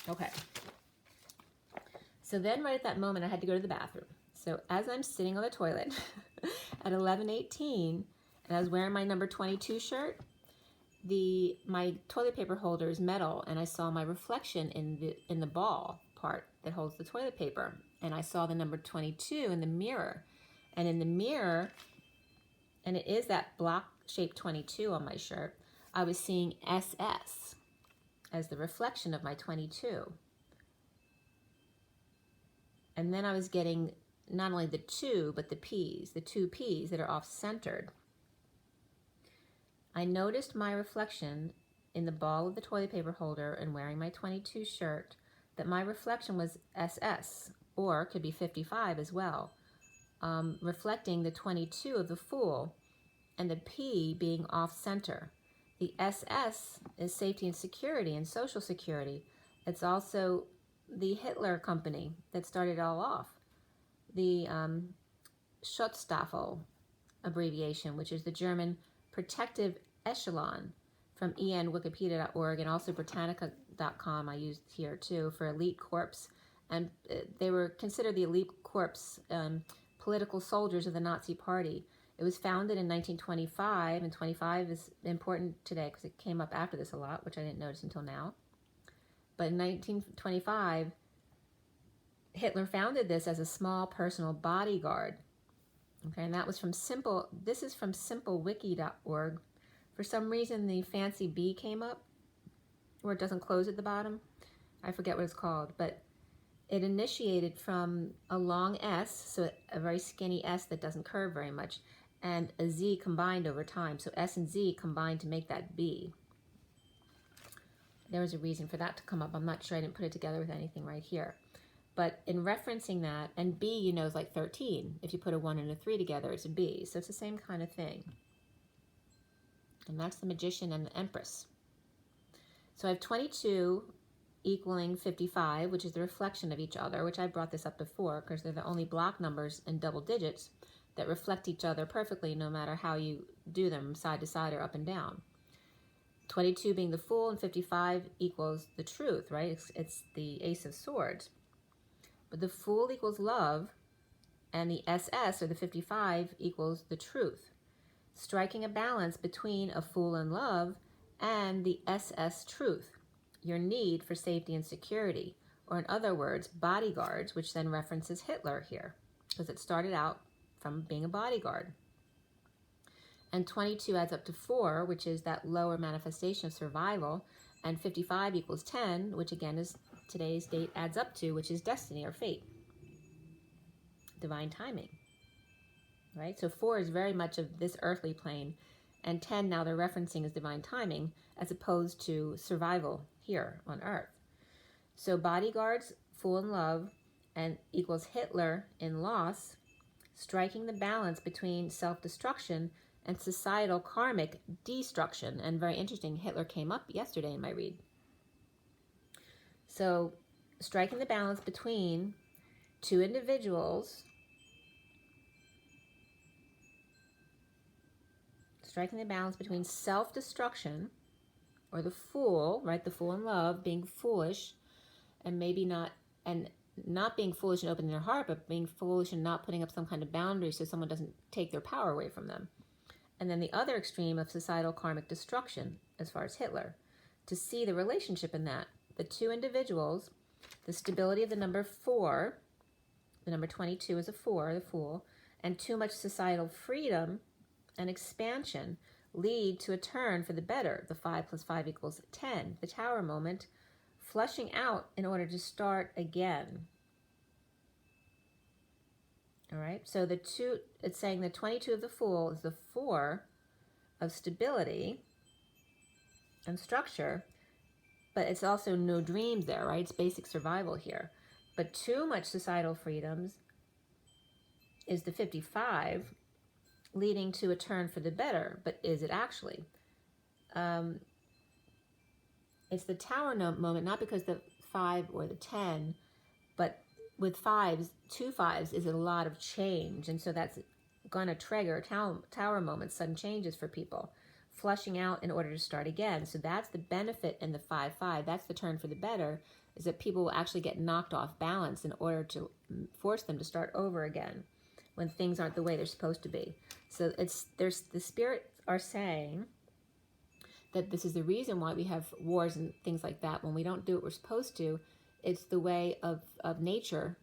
[SPEAKER 1] Okay. So then right at that moment, I had to go to the bathroom. So as I'm sitting on the toilet, at 11:18, and I was wearing my number 22 shirt. My toilet paper holder is metal, and I saw my reflection in the ball part that holds the toilet paper, and I saw the number 22 in the mirror, and in the mirror, and it is that block-shaped 22 on my shirt, I was seeing SS as the reflection of my 22. And then I was getting not only the 2, but the P's, the 2 P's that are off-centered. I noticed my reflection in the ball of the toilet paper holder and wearing my 22 shirt, that my reflection was SS, or could be 55 as well, reflecting the 22 of the Fool, and the P being off-center. The SS is safety and security and social security. It's also the Hitler company that started it all off. The Schutzstaffel abbreviation, which is the German protective echelon from enwikipedia.org, and also Britannica.com I used here too, for elite corps. And they were considered the elite corps political soldiers of the Nazi Party. It was founded in 1925, and 25 is important today because it came up after this a lot, which I didn't notice until now. But in 1925, Hitler founded this as a small personal bodyguard. Okay, and that was from this is from simplewiki.org. For some reason, the fancy B came up, where it doesn't close at the bottom. I forget what it's called, but it initiated from a long S, so a very skinny S that doesn't curve very much, and a Z combined over time. So S and Z combined to make that B. There was a reason for that to come up. I'm not sure, I didn't put it together with anything right here. But in referencing that, and B, you know, is like 13. If you put a 1 and a 3 together, it's a B. So it's the same kind of thing. And that's the Magician and the Empress. So I have 22 equaling 55, which is the reflection of each other, which I brought this up before because they're the only block numbers in double digits that reflect each other perfectly no matter how you do them, side to side or up and down. 22 being the Fool and 55 equals the Truth, right? It's the Ace of Swords. But the Fool equals love, and the SS, or the 55, equals the Truth, striking a balance between a Fool and love and the SS Truth, your need for safety and security, or in other words, bodyguards, which then references Hitler here, because it started out from being a bodyguard. And 22 adds up to 4, which is that lower manifestation of survival, and 55 equals 10, which again is today's date adds up to, which is destiny or fate, divine timing, right? So 4 is very much of this earthly plane, and 10 now they're referencing as divine timing as opposed to survival here on earth. So bodyguards, Fool in love, and equals Hitler in loss, striking the balance between self-destruction and societal karmic destruction. And very interesting, Hitler came up yesterday in my read. So striking the balance between two individuals, striking the balance between self-destruction, or the Fool, right, the Fool in love, being foolish, and maybe not, and not being foolish and opening their heart, but being foolish and not putting up some kind of boundary so someone doesn't take their power away from them. And then the other extreme of societal karmic destruction, as far as Hitler, to see the relationship in that. The two individuals, the stability of the number 4, the number 22 is a 4, the Fool, and too much societal freedom and expansion lead to a turn for the better, the 5 plus 5 equals 10, the Tower moment, flushing out in order to start again. All right, so the 2, it's saying the 22 of the Fool is the 4 of stability and structure, but it's also no dreams there, right? It's basic survival here. But too much societal freedoms is the 55, leading to a turn for the better, but is it actually? It's the Tower moment, not because the 5 or the 10, but with 5s, 2 5s is a lot of change, and so that's going to trigger tower moments, sudden changes for people, flushing out in order to start again. So that's the benefit in the 5-5. That's the turn for the better, is that people will actually get knocked off balance in order to force them to start over again. when things aren't the way they're supposed to be. So the spirits are saying that this is the reason why we have wars and things like that. When we don't do what we're supposed to, it's the way of nature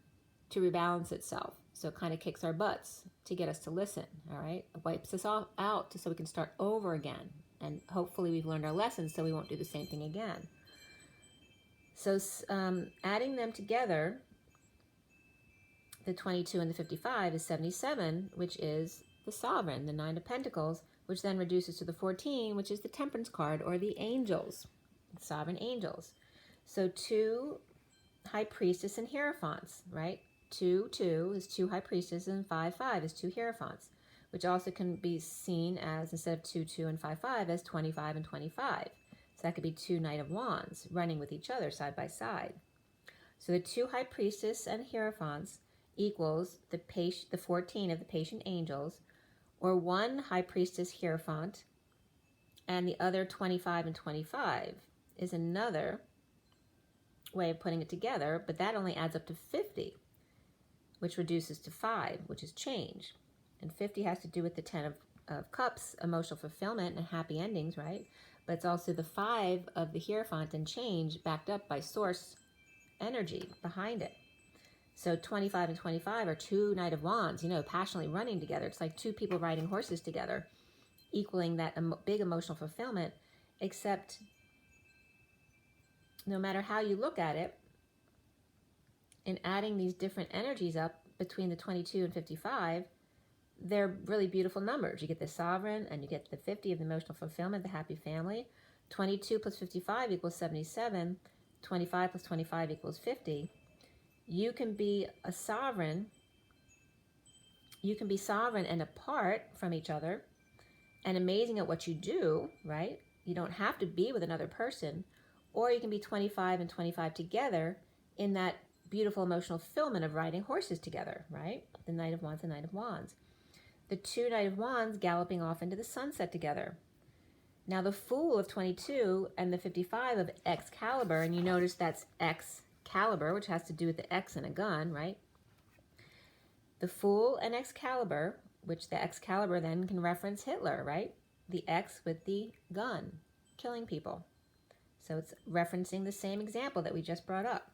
[SPEAKER 1] to rebalance itself. So it kind of kicks our butts to get us to listen, all right? It wipes us all out so we can start over again. And hopefully we've learned our lessons so we won't do the same thing again. So adding them together, the 22 and the 55 is 77, which is the Sovereign, the 9 of Pentacles, which then reduces to the 14, which is the Temperance card, or the angels, the sovereign angels. So 2 High Priestess and Hierophants, right? 2, 2 is 2 High Priestesses, and 5, 5 is 2 Hierophants, which also can be seen as, instead of 2, 2 and 5, 5, as 25 and 25. So that could be 2 Knight of Wands running with each other side by side. So the 2 High Priestess and Hierophants equals the 14 of the Patient Angels, or 1 High Priestess Hierophant, and the other 25 and 25 is another way of putting it together, but that only adds up to 50, which reduces to 5, which is change. And 50 has to do with the 10 of Cups, emotional fulfillment and happy endings, right? But it's also the 5 of the Hierophant and change backed up by source energy behind it. So 25 and 25 are 2 Knight of Wands, passionately running together. It's like 2 people riding horses together, equaling that big emotional fulfillment, except no matter how you look at it, in adding these different energies up between the 22 and 55, they're really beautiful numbers. You get the Sovereign, and you get the 50 of the emotional fulfillment, the happy family. 22 plus 55 equals 77. 25 plus 25 equals 50. You can be a sovereign. You can be sovereign and apart from each other and amazing at what you do, right? You don't have to be with another person. Or you can be 25 and 25 together in that beautiful emotional fulfillment of riding horses together, right? The Knight of Wands and Knight of Wands. The 2 Knight of Wands galloping off into the sunset together. Now the Fool of 22 and the 55 of Excalibur, and you notice that's Excalibur, which has to do with the X and a gun, right? The Fool and Excalibur, which the Excalibur then can reference Hitler, right? The X with the gun, killing people. So it's referencing the same example that we just brought up.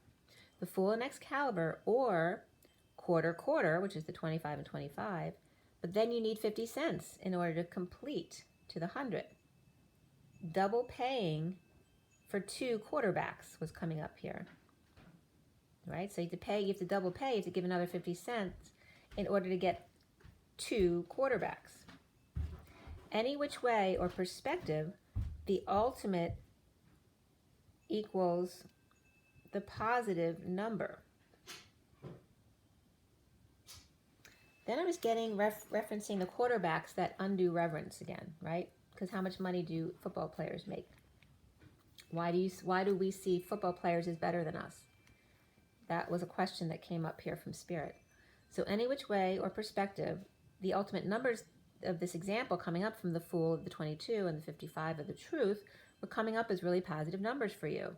[SPEAKER 1] The Fool and Excalibur, or quarter, quarter, which is the 25 and 25, but then you need 50 cents in order to complete to the 100. Double paying for 2 quarterbacks was coming up here, right? So you have to double pay, you have to give another 50 cents in order to get 2 quarterbacks. Any which way or perspective, the ultimate equals the positive number. Then I was getting referencing the quarterbacks, that undue reverence again, right? Because how much money do football players make? Why do we see football players as better than us? That was a question that came up here from Spirit. So any which way or perspective, the ultimate numbers of this example coming up from the Fool of the 22 and the 55 of the Truth were coming up as really positive numbers for you.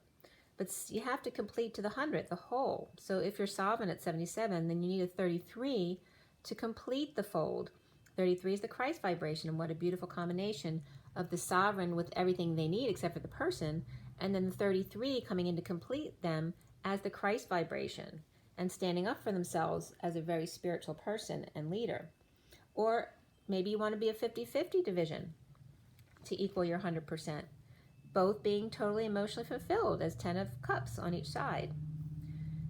[SPEAKER 1] But you have to complete to the 100, the whole. So if you're Sovereign at 77, then you need a 33 to complete the fold. 33 is the Christ vibration, and what a beautiful combination of the Sovereign with everything they need except for the person, and then the 33 coming in to complete them as the Christ vibration and standing up for themselves as a very spiritual person and leader. Or maybe you want to be a 50-50 division to equal your 100%, both being totally emotionally fulfilled as 10 of Cups on each side.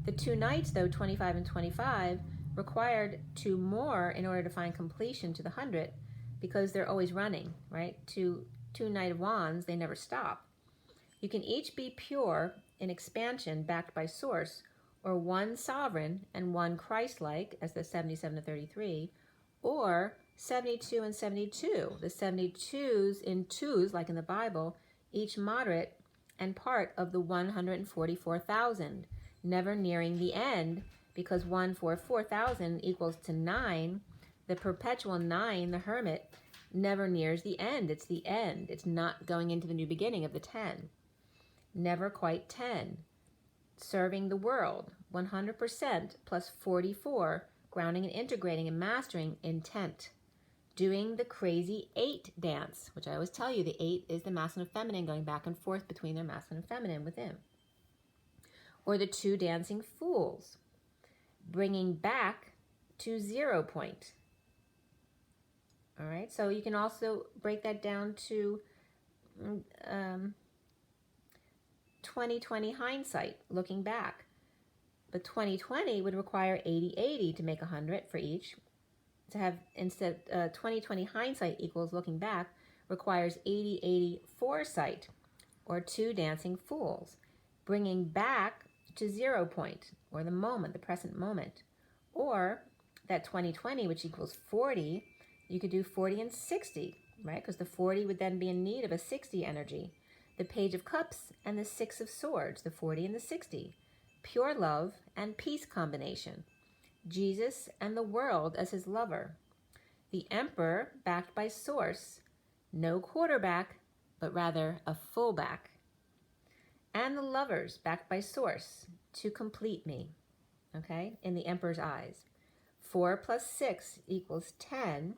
[SPEAKER 1] The 2 Knights, though, 25 and 25, required 2 more in order to find completion to the 100, because they're always running, right? 2 Knight of Wands, they never stop. You can each be pure in expansion backed by source, or 1 sovereign and 1 Christ-like, as the 77 to 33, or 72 and 72, the 72s in twos, like in the Bible, each moderate and part of the 144,000, never nearing the end, because 144,000 equals to 9. The perpetual 9, the Hermit, never nears the end. It's the end. It's not going into the new beginning of the 10. Never quite 10. Serving the world, 100% plus 44 grounding and integrating and mastering intent. Doing the crazy 8 dance, which I always tell you, the 8 is the masculine and feminine going back and forth between their masculine and feminine within. Or the 2 dancing fools, bringing back to 0 point. All right, so you can also break that down to 20/20 hindsight, looking back. But 20/20 would require 80/80 to make 100 for each. To have, instead, 20/20 hindsight equals looking back requires 80/80 foresight, or 2 dancing fools, bringing back to 0 point, or the moment, the present moment. Or that 20/20, which equals 40, you could do 40 and 60, right? Because the 40 would then be in need of a 60 energy. The Page of Cups and the 6 of Swords, the 40 and the 60. Pure love and peace combination. Jesus and the world as his lover. The Emperor backed by Source. No quarterback, but rather a fullback. And the Lovers backed by Source to complete me, okay, in the Emperor's eyes. 4 plus 6 equals 10,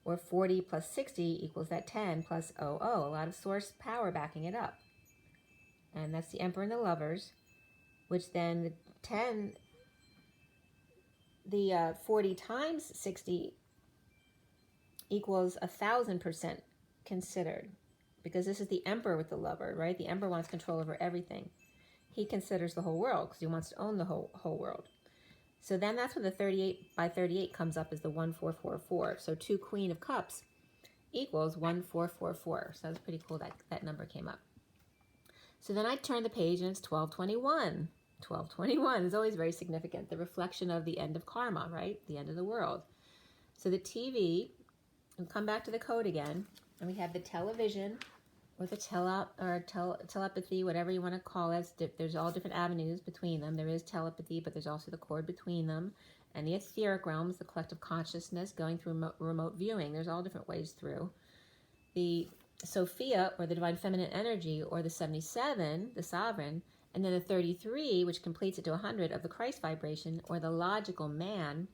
[SPEAKER 1] or 40 plus 60 equals that 10 plus 00. A lot of Source power backing it up. And that's the Emperor and the Lovers, which then the 10... The 40 times 60 equals 1,000% considered, because this is the Emperor with the Lover, right? The Emperor wants control over everything. He considers the whole world because he wants to own the whole world. So then that's when the 38/38 comes up as the 1444. So 2 Queen of Cups equals 1444. So that's pretty cool that number came up. So then I turn the page and it's 1221. 1221 is always very significant, the reflection of the end of karma, right? The end of the world. So the TV, and come back to the code again, and we have the television, or the telepathy, whatever you want to call it. There's all different avenues between them. There is telepathy, but there's also the cord between them, and the etheric realms, the collective consciousness going through remote viewing. There's all different ways through. The Sophia, or the divine feminine energy, or the 77, the sovereign, and then the 33, which completes it to 100 of the Christ vibration, or the logical man,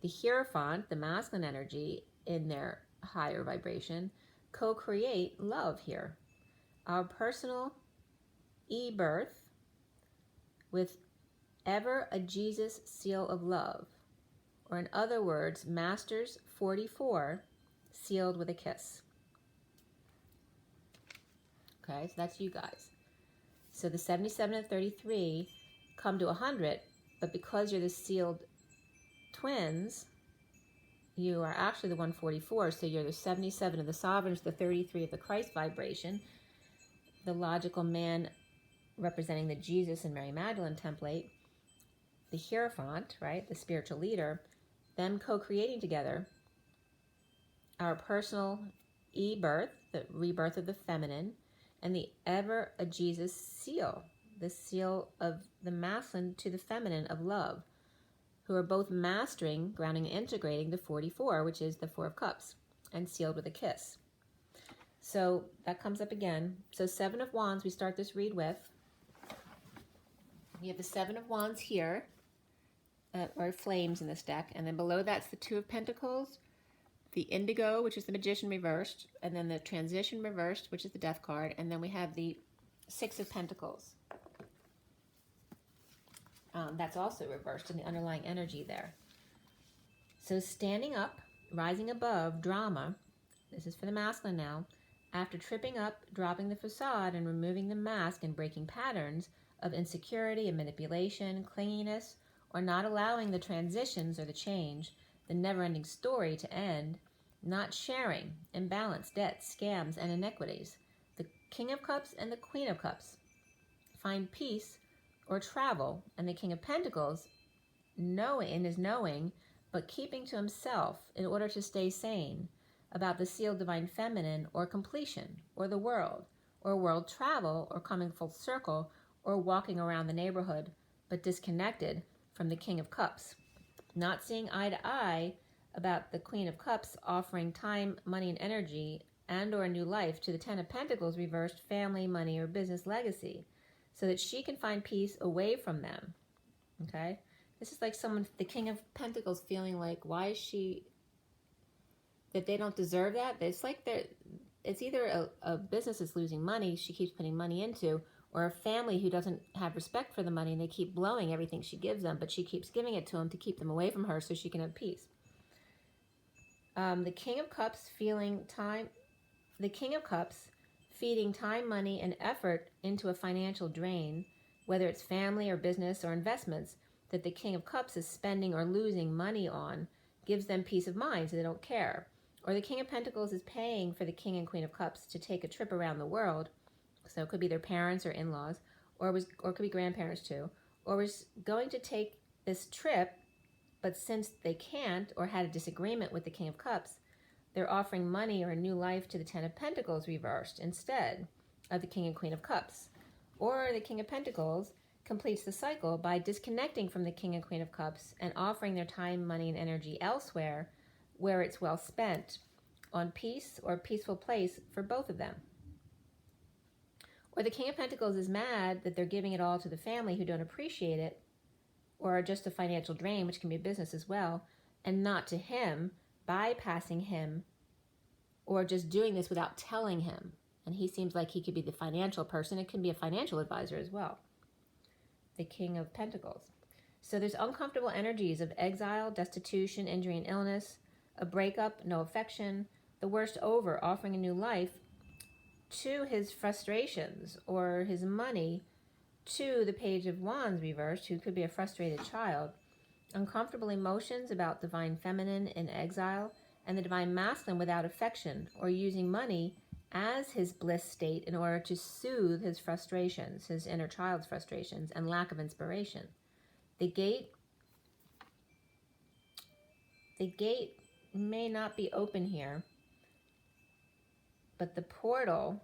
[SPEAKER 1] the Hierophant, the masculine energy in their higher vibration, co-create love here. Our personal e-birth with ever a Jesus seal of love, or in other words, Masters 44 sealed with a kiss. Okay, so that's you guys. So the 77 and 33 come to 100, but because you're the sealed twins, you are actually the 144. So you're the 77 of the sovereigns, the 33 of the Christ vibration, the logical man representing the Jesus and Mary Magdalene template, the Hierophant, right, the spiritual leader, them co-creating together our personal e-birth, the rebirth of the feminine, and the ever a Jesus seal, the seal of the masculine to the feminine of love, who are both mastering, grounding, and integrating the 44, which is the 4 of Cups, and sealed with a kiss. So that comes up again. So 7 of Wands we start this read with. We have the 7 of Wands here, or flames in this deck, and then below that's the 2 of Pentacles, the Indigo, which is the Magician reversed, and then the Transition reversed, which is the Death card, and then we have the 6 of Pentacles. That's also reversed in the underlying energy there. So standing up, rising above drama, this is for the masculine now, after tripping up, dropping the facade, and removing the mask and breaking patterns of insecurity and manipulation, clinginess, or not allowing the transitions or the change, the never-ending story to end, not sharing, imbalance, debts, scams, and iniquities. The King of Cups and the Queen of Cups. Find peace or travel, and the King of Pentacles knowing, but keeping to himself in order to stay sane about the sealed divine feminine, or completion, or the world, or world travel, or coming full circle, or walking around the neighborhood, but disconnected from the King of Cups. Not seeing eye to eye about the Queen of Cups offering time, money, and energy, and or a new life to the 10 of Pentacles reversed family, money, or business legacy, so that she can find peace away from them. Okay? This is like someone, the King of Pentacles, feeling like, why is she, that they don't deserve that. It's like it's either a business that's losing money, she keeps putting money into, or a family who doesn't have respect for the money and they keep blowing everything she gives them, but she keeps giving it to them to keep them away from her so she can have peace. The King of Cups feeling time, the King of Cups feeding time, money, and effort into a financial drain, whether it's family or business or investments, that the King of Cups is spending or losing money on, gives them peace of mind so they don't care. Or the King of Pentacles is paying for the King and Queen of Cups to take a trip around the world. So it could be their parents or in-laws, or it could be grandparents too, or was going to take this trip, but since they can't or had a disagreement with the King of Cups, they're offering money or a new life to the Ten of Pentacles reversed instead of the King and Queen of Cups. Or the King of Pentacles completes the cycle by disconnecting from the King and Queen of Cups and offering their time, money, and energy elsewhere where it's well spent, on peace or peaceful place for both of them. Or the King of Pentacles is mad that they're giving it all to the family who don't appreciate it, or are just a financial drain, which can be a business as well, and not to him, bypassing him, or just doing this without telling him. And he seems like he could be the financial person. It can be a financial advisor as well. The King of Pentacles. So there's uncomfortable energies of exile, destitution, injury, and illness, a breakup, no affection, the worst over, offering a new life, to his frustrations or his money, to the Page of Wands reversed, who could be a frustrated child, uncomfortable emotions about divine feminine in exile, and the divine masculine without affection, or using money as his bliss state in order to soothe his frustrations, his inner child's frustrations, and lack of inspiration. The gate may not be open here, but the portal,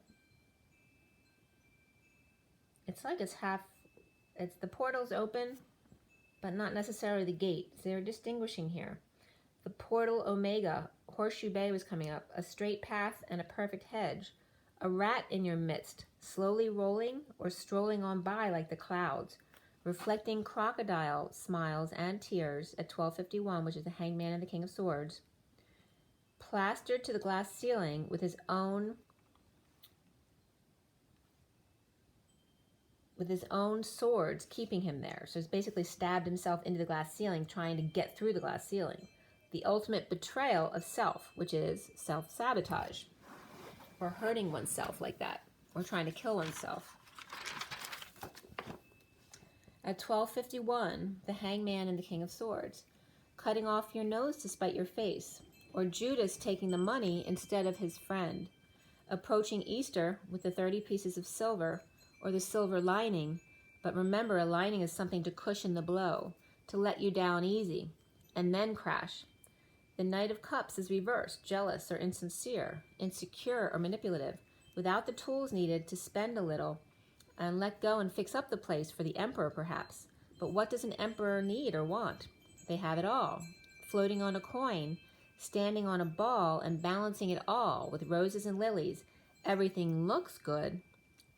[SPEAKER 1] it's like the portal's open, but not necessarily the gate. So they're distinguishing here. The portal Omega, Horseshoe Bay was coming up, a straight path and a perfect hedge, a rat in your midst, slowly rolling or strolling on by like the clouds, reflecting crocodile smiles and tears at 1251, which is the Hangman and the King of Swords, plastered to the glass ceiling with his own swords keeping him there. So he's basically stabbed himself into the glass ceiling trying to get through the glass ceiling. The ultimate betrayal of self, which is self-sabotage, or hurting oneself like that, or trying to kill oneself. At 1251, the Hangman and the King of Swords, cutting off your nose to spite your face, or Judas taking the money instead of his friend, approaching Easter with the 30 pieces of silver, or the silver lining, but remember, a lining is something to cushion the blow, to let you down easy, and then crash. The Knight of Cups is reversed, jealous or insincere, insecure or manipulative, without the tools needed to spend a little and let go and fix up the place for the Emperor perhaps. But what does an Emperor need or want? They have it all, floating on a coin, standing on a ball and balancing it all with roses and lilies. Everything looks good,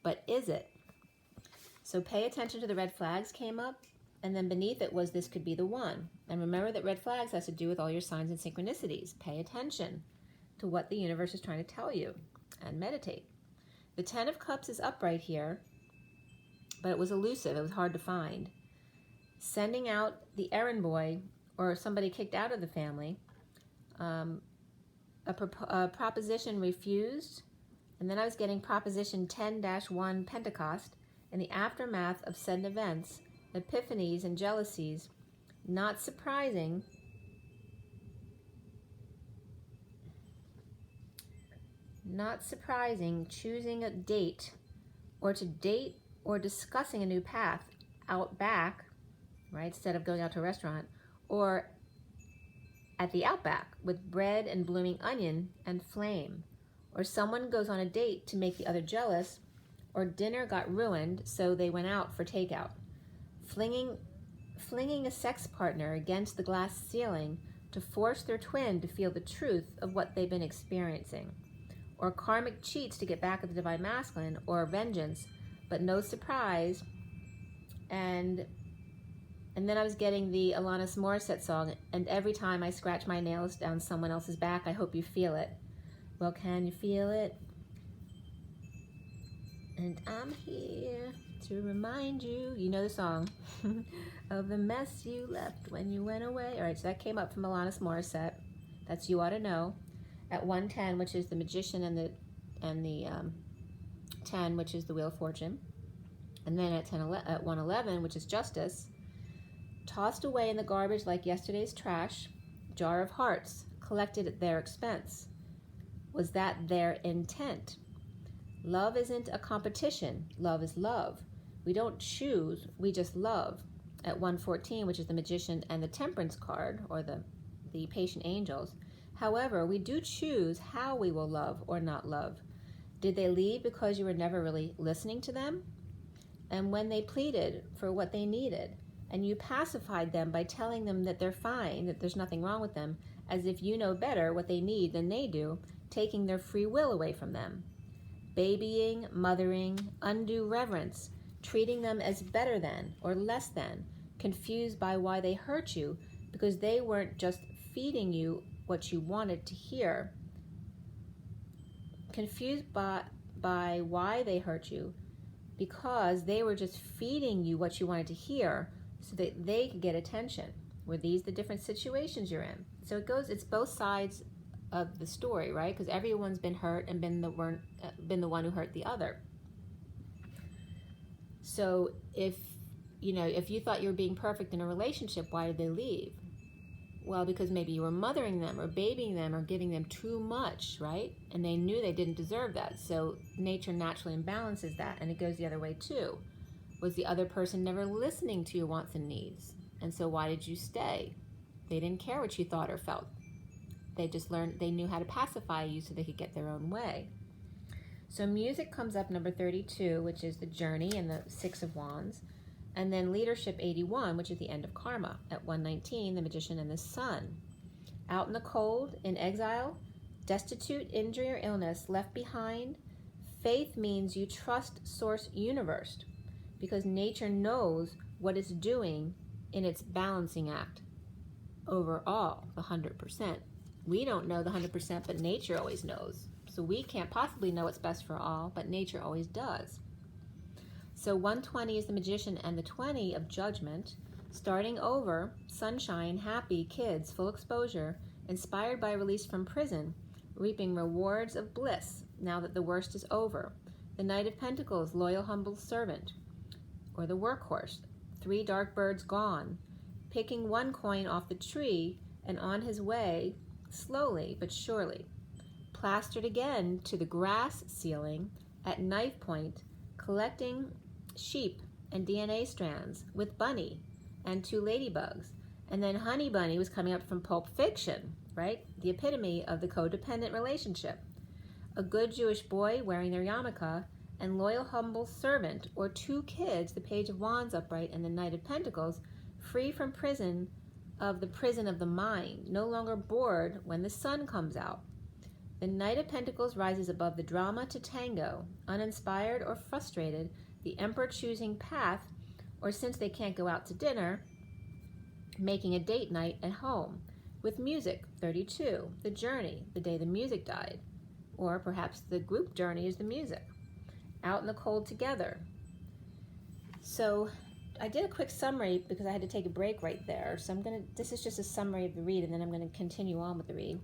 [SPEAKER 1] but is it? So pay attention to the red flags came up, and then beneath it was this could be the one. And remember that red flags has to do with all your signs and synchronicities. Pay attention to what the universe is trying to tell you and meditate. The 10 of Cups is upright here, but it was elusive. It was hard to find. Sending out the errand boy or somebody kicked out of the family. A proposition refused. And then I was getting proposition 10-1 Pentecost in the aftermath of said events, epiphanies and jealousies. Not surprising. Not surprising, choosing a date or to date or discussing a new path out back, right, instead of going out to a restaurant, or at the outback with bread and blooming onion and flame. Or someone goes on a date to make the other jealous, or dinner got ruined, so they went out for takeout. Flinging a sex partner against the glass ceiling to force their twin to feel the truth of what they've been experiencing. Or karmic cheats to get back at the divine masculine, or vengeance, but no surprise, and And then I was getting the Alanis Morissette song, and every time I scratch my nails down someone else's back, I hope you feel it. Well, can you feel it? And I'm here to remind you, you know the song, of the mess you left when you went away. All right, so that came up from Alanis Morissette. That's You Ought to Know. At 110, which is the Magician, and the 10, which is the Wheel of Fortune. And then at 111, which is Justice. Tossed away in the garbage like yesterday's trash, jar of hearts, collected at their expense. Was that their intent? Love isn't a competition. Love is love. We don't choose, we just love. At 114, which is the Magician and the Temperance card, or the Patient Angels. However, we do choose how we will love or not love. Did they leave because you were never really listening to them? And when they pleaded for what they needed, and you pacified them by telling them that they're fine, that there's nothing wrong with them, as if you know better what they need than they do, taking their free will away from them. Babying, mothering, undue reverence, treating them as better than or less than, confused by why they hurt you because they weren't just feeding you what you wanted to hear. Confused by why they hurt you because they were just feeding you what you wanted to hear so that they could get attention. Were these the different situations you're in? So it's both sides of the story, right? Because everyone's been hurt and been the one who hurt the other. So if you thought you were being perfect in a relationship, why did they leave? Well, because maybe you were mothering them or babying them or giving them too much, right? And they knew they didn't deserve that. So nature naturally imbalances that, and it goes the other way too. Was the other person never listening to your wants and needs? And so why did you stay? They didn't care what you thought or felt. They knew how to pacify you so they could get their own way. So music comes up number 32, which is the Journey and the 6 of Wands. And then Leadership 81, which is the end of karma. At 119, the Magician and the Sun. Out in the cold, in exile, destitute, injury or illness, left behind. Faith means you trust Source Universe because nature knows what it's doing in its balancing act. Overall, the 100%. We don't know the 100%, but nature always knows. So we can't possibly know what's best for all, but nature always does. So 120 is the Magician and the 20 of Judgment. Starting over, sunshine, happy, kids, full exposure, inspired by release from prison, reaping rewards of bliss now that the worst is over. The Knight of Pentacles, loyal, humble servant, or the workhorse. 3 dark birds gone, picking 1 coin off the tree and on his way, slowly but surely. Plastered again to the grass ceiling at knife point, collecting sheep and DNA strands with Bunny and 2 ladybugs. And then Honey Bunny was coming up from Pulp Fiction, right? The epitome of the codependent relationship. A good Jewish boy wearing their yarmulke and loyal, humble servant, or 2 kids, the Page of Wands upright and the Knight of Pentacles, free from prison of the mind, no longer bored when the sun comes out. The Knight of Pentacles rises above the drama to tango, uninspired or frustrated, the Emperor choosing path, or since they can't go out to dinner, making a date night at home. With music, 32, the journey, the day the music died. Or perhaps the group journey is the music. Out in the cold together. So I did a quick summary because I had to take a break right there. So this is just a summary of the read, and then I'm going to continue on with the read.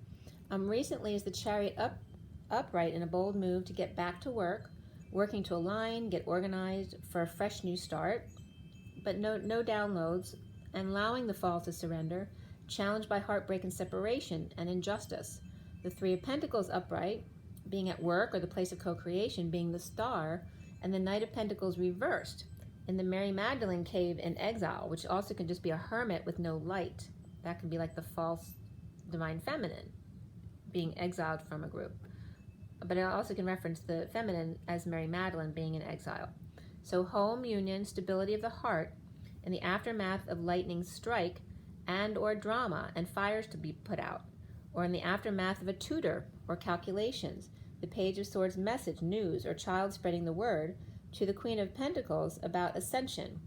[SPEAKER 1] Recently is the Chariot upright in a bold move to get back to work, working to align, get organized for a fresh new start, but no downloads, and allowing the fall to surrender, challenged by heartbreak and separation and injustice. The 3 of Pentacles upright, being at work or the place of co-creation, being the star, and the Knight of Pentacles reversed in the Mary Magdalene cave in exile, which also can just be a hermit with no light. That can be like the false divine feminine being exiled from a group. But it also can reference the feminine as Mary Magdalene being in exile. So home, union, stability of the heart, in the aftermath of lightning strike and or drama and fires to be put out, or in the aftermath of a tutor or calculations, the Page of Swords message, news, or child spreading the word to the Queen of Pentacles about ascension,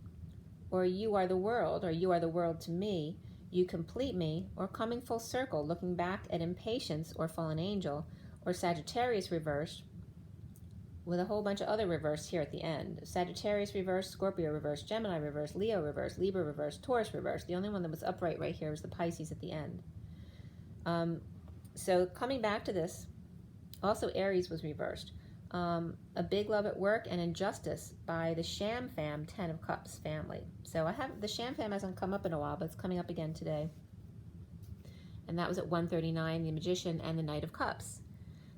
[SPEAKER 1] or you are the world, or you are the world to me, you complete me, or coming full circle, looking back at impatience or fallen angel, or Sagittarius reversed, with a whole bunch of other reverse here at the end. Sagittarius reverse, Scorpio reverse, Gemini reverse, Leo reverse, Libra reverse, Taurus reverse. The only one that was upright right here was the Pisces at the end. So coming back to this, also Aries was reversed. A big love at work and injustice by the Sham Fam 10 of Cups family. So I have the Sham Fam hasn't come up in a while, but it's coming up again today. And that was at 139, the Magician and the Knight of Cups.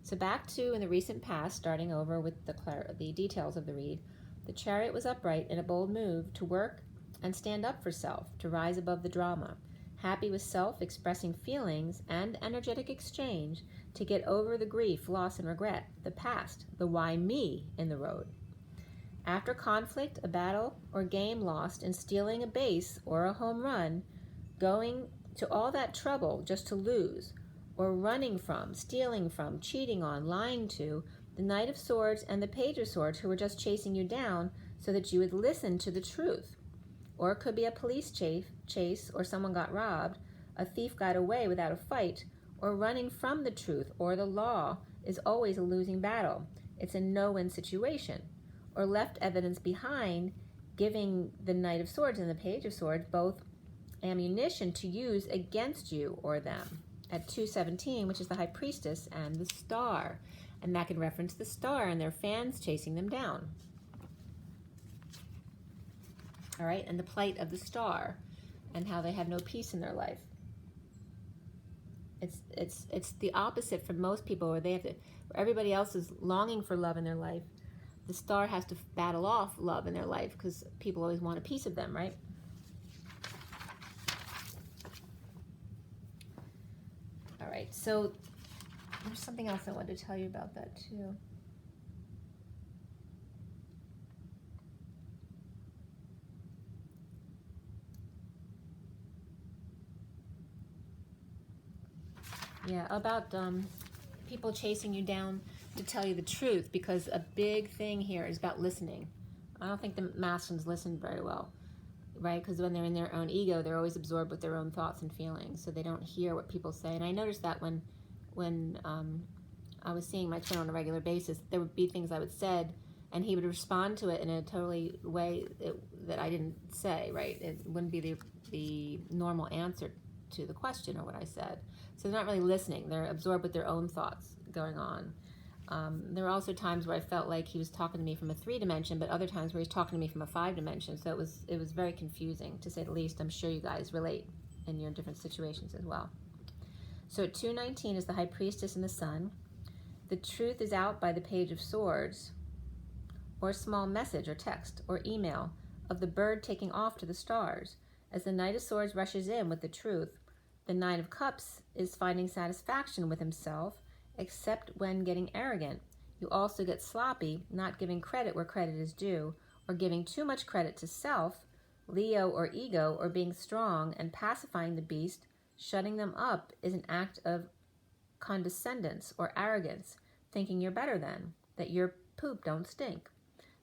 [SPEAKER 1] So back to in the recent past, starting over with the details of the read, the Chariot was upright in a bold move to work and stand up for self, to rise above the drama, happy with self, expressing feelings and energetic exchange to get over the grief, loss, and regret, the past, the why me in the road. After conflict, a battle, or game lost in stealing a base or a home run, going to all that trouble just to lose, or running from, stealing from, cheating on, lying to, the Knight of Swords and the Page of Swords who were just chasing you down so that you would listen to the truth. Or it could be a police chase, or someone got robbed, a thief got away without a fight, or running from the truth or the law is always a losing battle. It's a no-win situation. Or left evidence behind, giving the Knight of Swords and the Page of Swords both ammunition to use against you or them. At 217, which is the High Priestess and the Star. And that can reference the Star and their fans chasing them down. All right, and the plight of the Star and how they have no peace in their life. It's the opposite for most people, where they have to, where everybody else is longing for love in their life. The Star has to battle off love in their life because people always want a piece of them, right? All right, so there's something else I wanted to tell you about that too. Yeah, about people chasing you down to tell you the truth, because a big thing here is about listening. I don't think the masculines listen very well, right? Because when they're in their own ego, they're always absorbed with their own thoughts and feelings, so they don't hear what people say. And I noticed that when I was seeing my twin on a regular basis, there would be things I would said, and he would respond to it in a totally way that I didn't say, right? It wouldn't be the normal answer to the question or what I said. So they're not really listening. They're absorbed with their own thoughts going on. There were also times where I felt like he was talking to me from a 3 dimension, but other times where he's talking to me from a 5 dimension. So it was very confusing, to say the least. I'm sure you guys relate in your different situations as well. So at 219 is the High Priestess and the Sun. The truth is out by the Page of Swords, or a small message or text or email of the bird taking off to the stars. As the Knight of Swords rushes in with the truth, the Nine of Cups is finding satisfaction with himself, except when getting arrogant. You also get sloppy, not giving credit where credit is due, or giving too much credit to self, Leo or ego, or being strong and pacifying the beast. Shutting them up is an act of condescendence or arrogance, thinking you're better than, that your poop don't stink.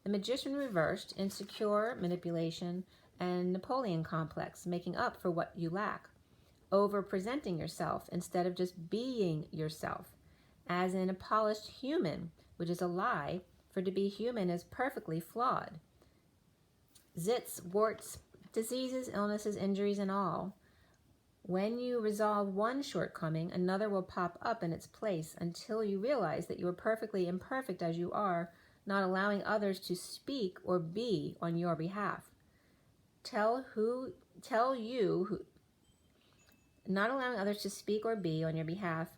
[SPEAKER 1] The Magician reversed, insecure, manipulation, and Napoleon complex, making up for what you lack. Over-presenting yourself instead of just being yourself, as in a polished human, which is a lie, for to be human is perfectly flawed. Zits, warts, diseases, illnesses, injuries, and all. When you resolve one shortcoming, another will pop up in its place until you realize that you are perfectly imperfect as you are, not allowing others to speak or be on your behalf. Not allowing others to speak or be on your behalf,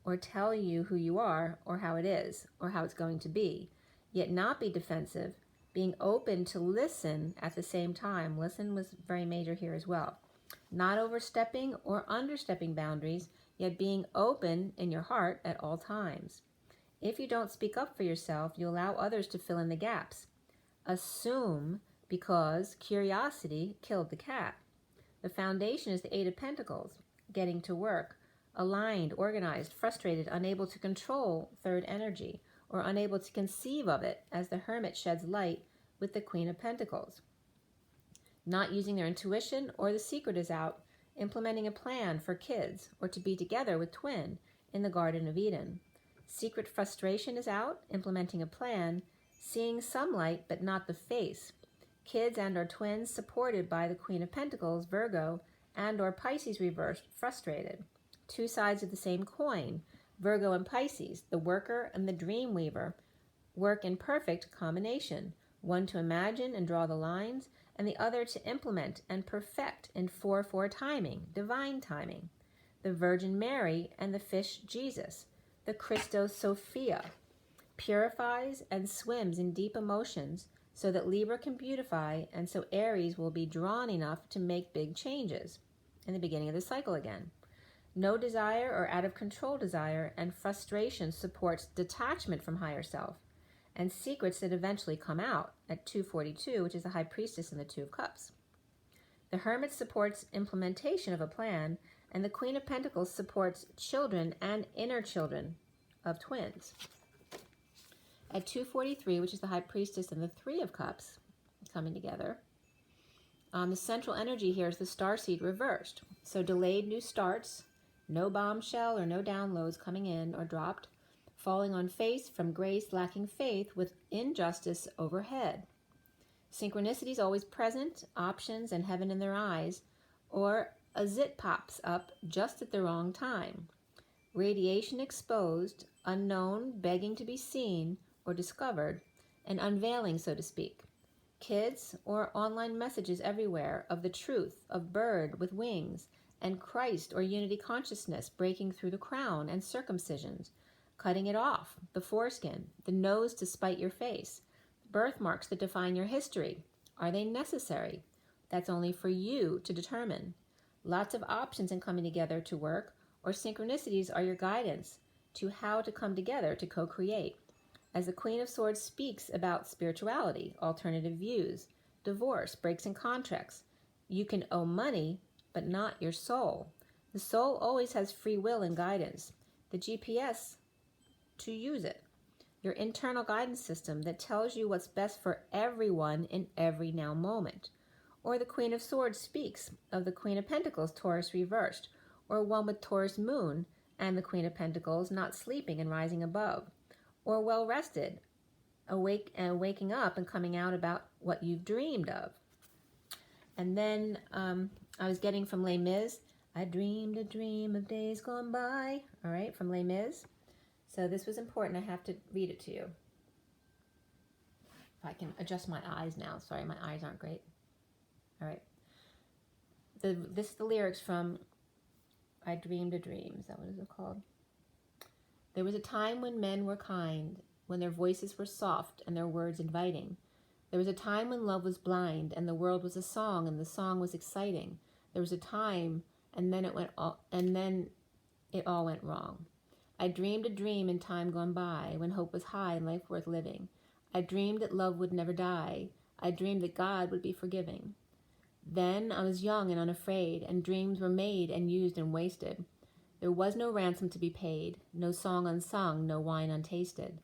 [SPEAKER 1] or tell you who you are, or how it is, or how it's going to be, yet not be defensive, being open to listen at the same time. Listen was very major here as well. Not overstepping or understepping boundaries, yet being open in your heart at all times. If you don't speak up for yourself, you allow others to fill in the gaps. Assume, because curiosity killed the cat. The foundation is the Eight of Pentacles, getting to work, aligned, organized, frustrated, unable to control third energy, or unable to conceive of it, as the Hermit sheds light with the Queen of Pentacles. not using their intuition, or the secret is out, implementing a plan for kids, or to be together with twin in the Garden of Eden. Secret frustration is out, implementing a plan, seeing some light but not the face. Kids and or twins supported by the Queen of Pentacles, Virgo, and or Pisces reversed, frustrated. Two sides of the same coin, Virgo and Pisces, the worker and the dream weaver, work in perfect combination, one to imagine and draw the lines, and the other to implement and perfect in 4/4 timing, divine timing. The Virgin Mary and the fish Jesus, the Christos Sophia, purifies and swims in deep emotions so that Libra can beautify, and so Aries will be drawn enough to make big changes in the beginning of the cycle again. No desire or out of control desire, and frustration supports detachment from higher self and secrets that eventually come out at 242, which is the High Priestess and the Two of Cups. The Hermit supports implementation of a plan, and the Queen of Pentacles supports children and inner children of twins. At 243, which is the High Priestess and the Three of Cups coming together, the central energy here is the Starseed reversed. So delayed new starts, no bombshell or no downloads coming in or dropped, falling on face from grace, lacking faith with injustice overhead. Synchronicities always present, options and heaven in their eyes, or a zit pops up just at the wrong time. Radiation exposed, unknown, begging to be seen or discovered, and unveiling, so to speak. Kids or online messages everywhere of the truth of bird with wings, and Christ or unity consciousness breaking through the crown and circumcisions, cutting it off, the foreskin, the nose to spite your face, birthmarks that define your history. Are they necessary? That's only for you to determine. Lots of options in coming together to work, or synchronicities are your guidance to how to come together to co-create. As the Queen of Swords speaks about spirituality, alternative views, divorce, breaks in contracts, you can owe money, but not your soul. The soul always has free will and guidance. The GPS to use it. Your internal guidance system that tells you what's best for everyone in every now moment. Or the Queen of Swords speaks of the Queen of Pentacles, Taurus reversed, or one with Taurus moon and the Queen of Pentacles not sleeping and rising above, or well rested, awake and waking up and coming out about what you've dreamed of. And then I was getting from Les Mis, I dreamed a dream of days gone by, all right, from Les Mis. So this was important. I have to read it to you. If I can adjust my eyes now. Sorry, my eyes aren't great. All right. This is the lyrics from I Dreamed a Dream. Is that what it's called? There was a time when men were kind, when their voices were soft and their words inviting. There was a time when love was blind and the world was a song and the song was exciting. There was a time and then it all went wrong. I dreamed a dream in time gone by when hope was high and life worth living. I dreamed that love would never die. I dreamed that God would be forgiving. Then I was young and unafraid, and dreams were made and used and wasted. There was no ransom to be paid, no song unsung, no wine untasted.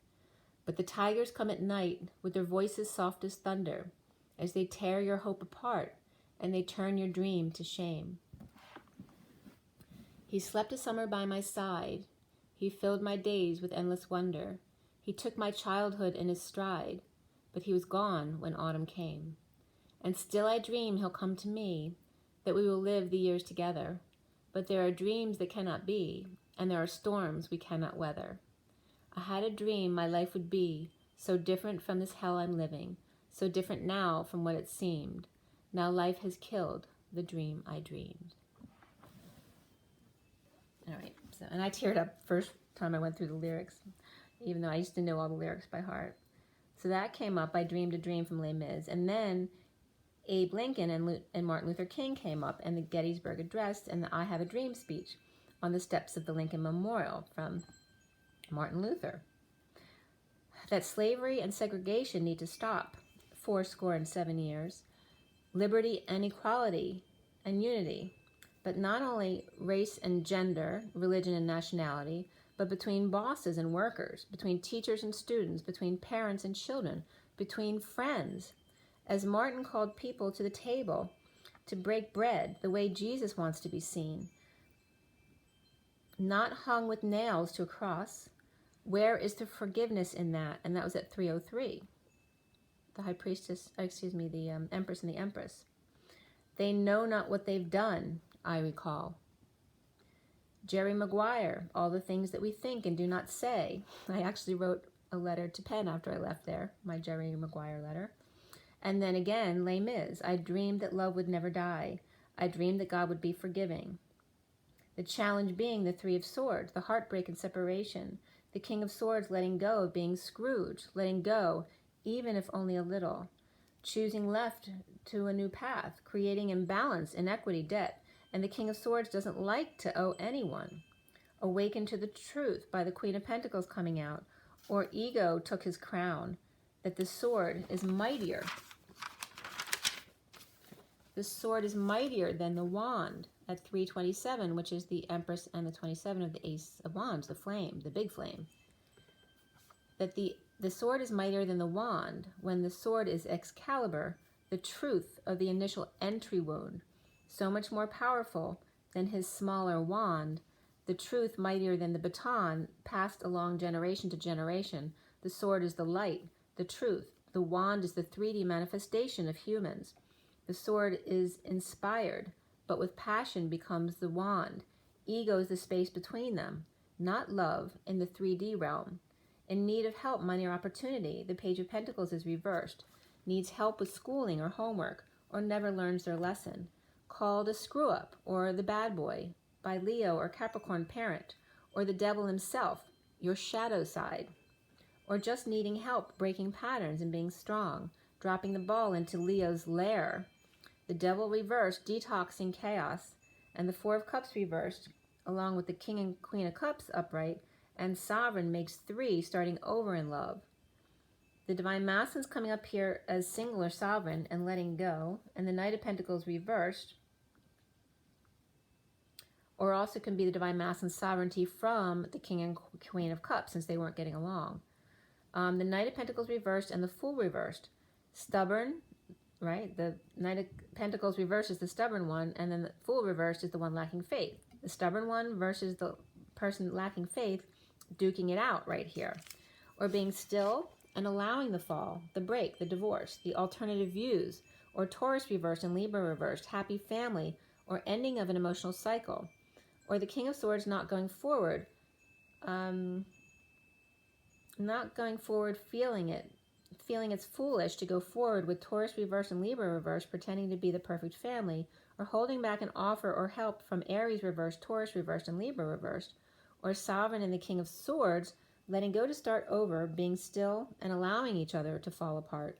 [SPEAKER 1] But the tigers come at night with their voices soft as thunder, as they tear your hope apart and they turn your dream to shame. He slept a summer by my side. He filled my days with endless wonder. He took my childhood in his stride, but he was gone when autumn came. And still I dream he'll come to me, that we will live the years together. But there are dreams that cannot be, and there are storms we cannot weather. I had a dream my life would be so different from this hell I'm living, so different now from what it seemed. Now life has killed the dream I dreamed. All right, so, and I teared up first time I went through the lyrics, even though I used to know all the lyrics by heart. So that came up, I Dreamed a Dream from Les Mis. And then Abe Lincoln and Martin Luther King came up, and the Gettysburg Address and the I Have a Dream speech on the steps of the Lincoln Memorial from Martin Luther. That slavery and segregation need to stop, 77 years. Liberty and equality and unity, but not only race and gender, religion and nationality, but between bosses and workers, between teachers and students, between parents and children, between friends. As Martin called people to the table to break bread the way Jesus wants to be seen, not hung with nails to a cross. Where is the forgiveness in that? And that was at 303. The high priestess, the empress and the empress. They know not what they've done, I recall. Jerry Maguire, all the things that we think and do not say. I actually wrote a letter to Penn after I left there, my Jerry Maguire letter. And then again, Les Mis, I dreamed that love would never die. I dreamed that God would be forgiving. The challenge being the Three of Swords, the heartbreak and separation. The King of Swords letting go of being Scrooge, letting go, even if only a little. Choosing left to a new path, creating imbalance, inequity, debt. And the King of Swords doesn't like to owe anyone. Awakened to the truth by the Queen of Pentacles coming out. Or ego took his crown, that the sword is mightier. The sword is mightier than the wand at 327, which is the Empress and the 27 of the Ace of Wands, the flame, the big flame. That the sword is mightier than the wand when the sword is Excalibur, the truth of the initial entry wound, so much more powerful than his smaller wand, the truth mightier than the baton passed along generation to generation. The sword is the light, the truth. The wand is the 3D manifestation of humans. The sword is inspired, but with passion becomes the wand. Ego is the space between them, not love in the 3D realm. In need of help, money, or opportunity, the Page of Pentacles is reversed. Needs help with schooling or homework, or never learns their lesson. Called a screw-up, or the bad boy, by Leo or Capricorn parent, or the devil himself, your shadow side. Or just needing help breaking patterns and being strong, dropping the ball into Leo's lair. The devil reversed, detoxing chaos, and the Four of Cups reversed, along with the King and Queen of Cups upright, and Sovereign makes 3, starting over in love. The Divine Masculine's coming up here as single or sovereign and letting go, and the Knight of Pentacles reversed, or also can be the Divine Masculine sovereignty from the King and Queen of Cups, since they weren't getting along. The Knight of Pentacles reversed and the Fool reversed. Stubborn, right? The Knight of Pentacles reversed is the stubborn one, and then the Fool reversed is the one lacking faith. The stubborn one versus the person lacking faith, duking it out right here. Or being still and allowing the fall, the break, the divorce, the alternative views, or Taurus reversed and Libra reversed, happy family, or ending of an emotional cycle. Or the King of Swords not going forward, feeling it's foolish to go forward with Taurus reversed and Libra reversed, pretending to be the perfect family, or holding back an offer or help from Aries reversed, Taurus reversed, and Libra reversed. Or Sovereign and the King of Swords, letting go to start over, being still and allowing each other to fall apart,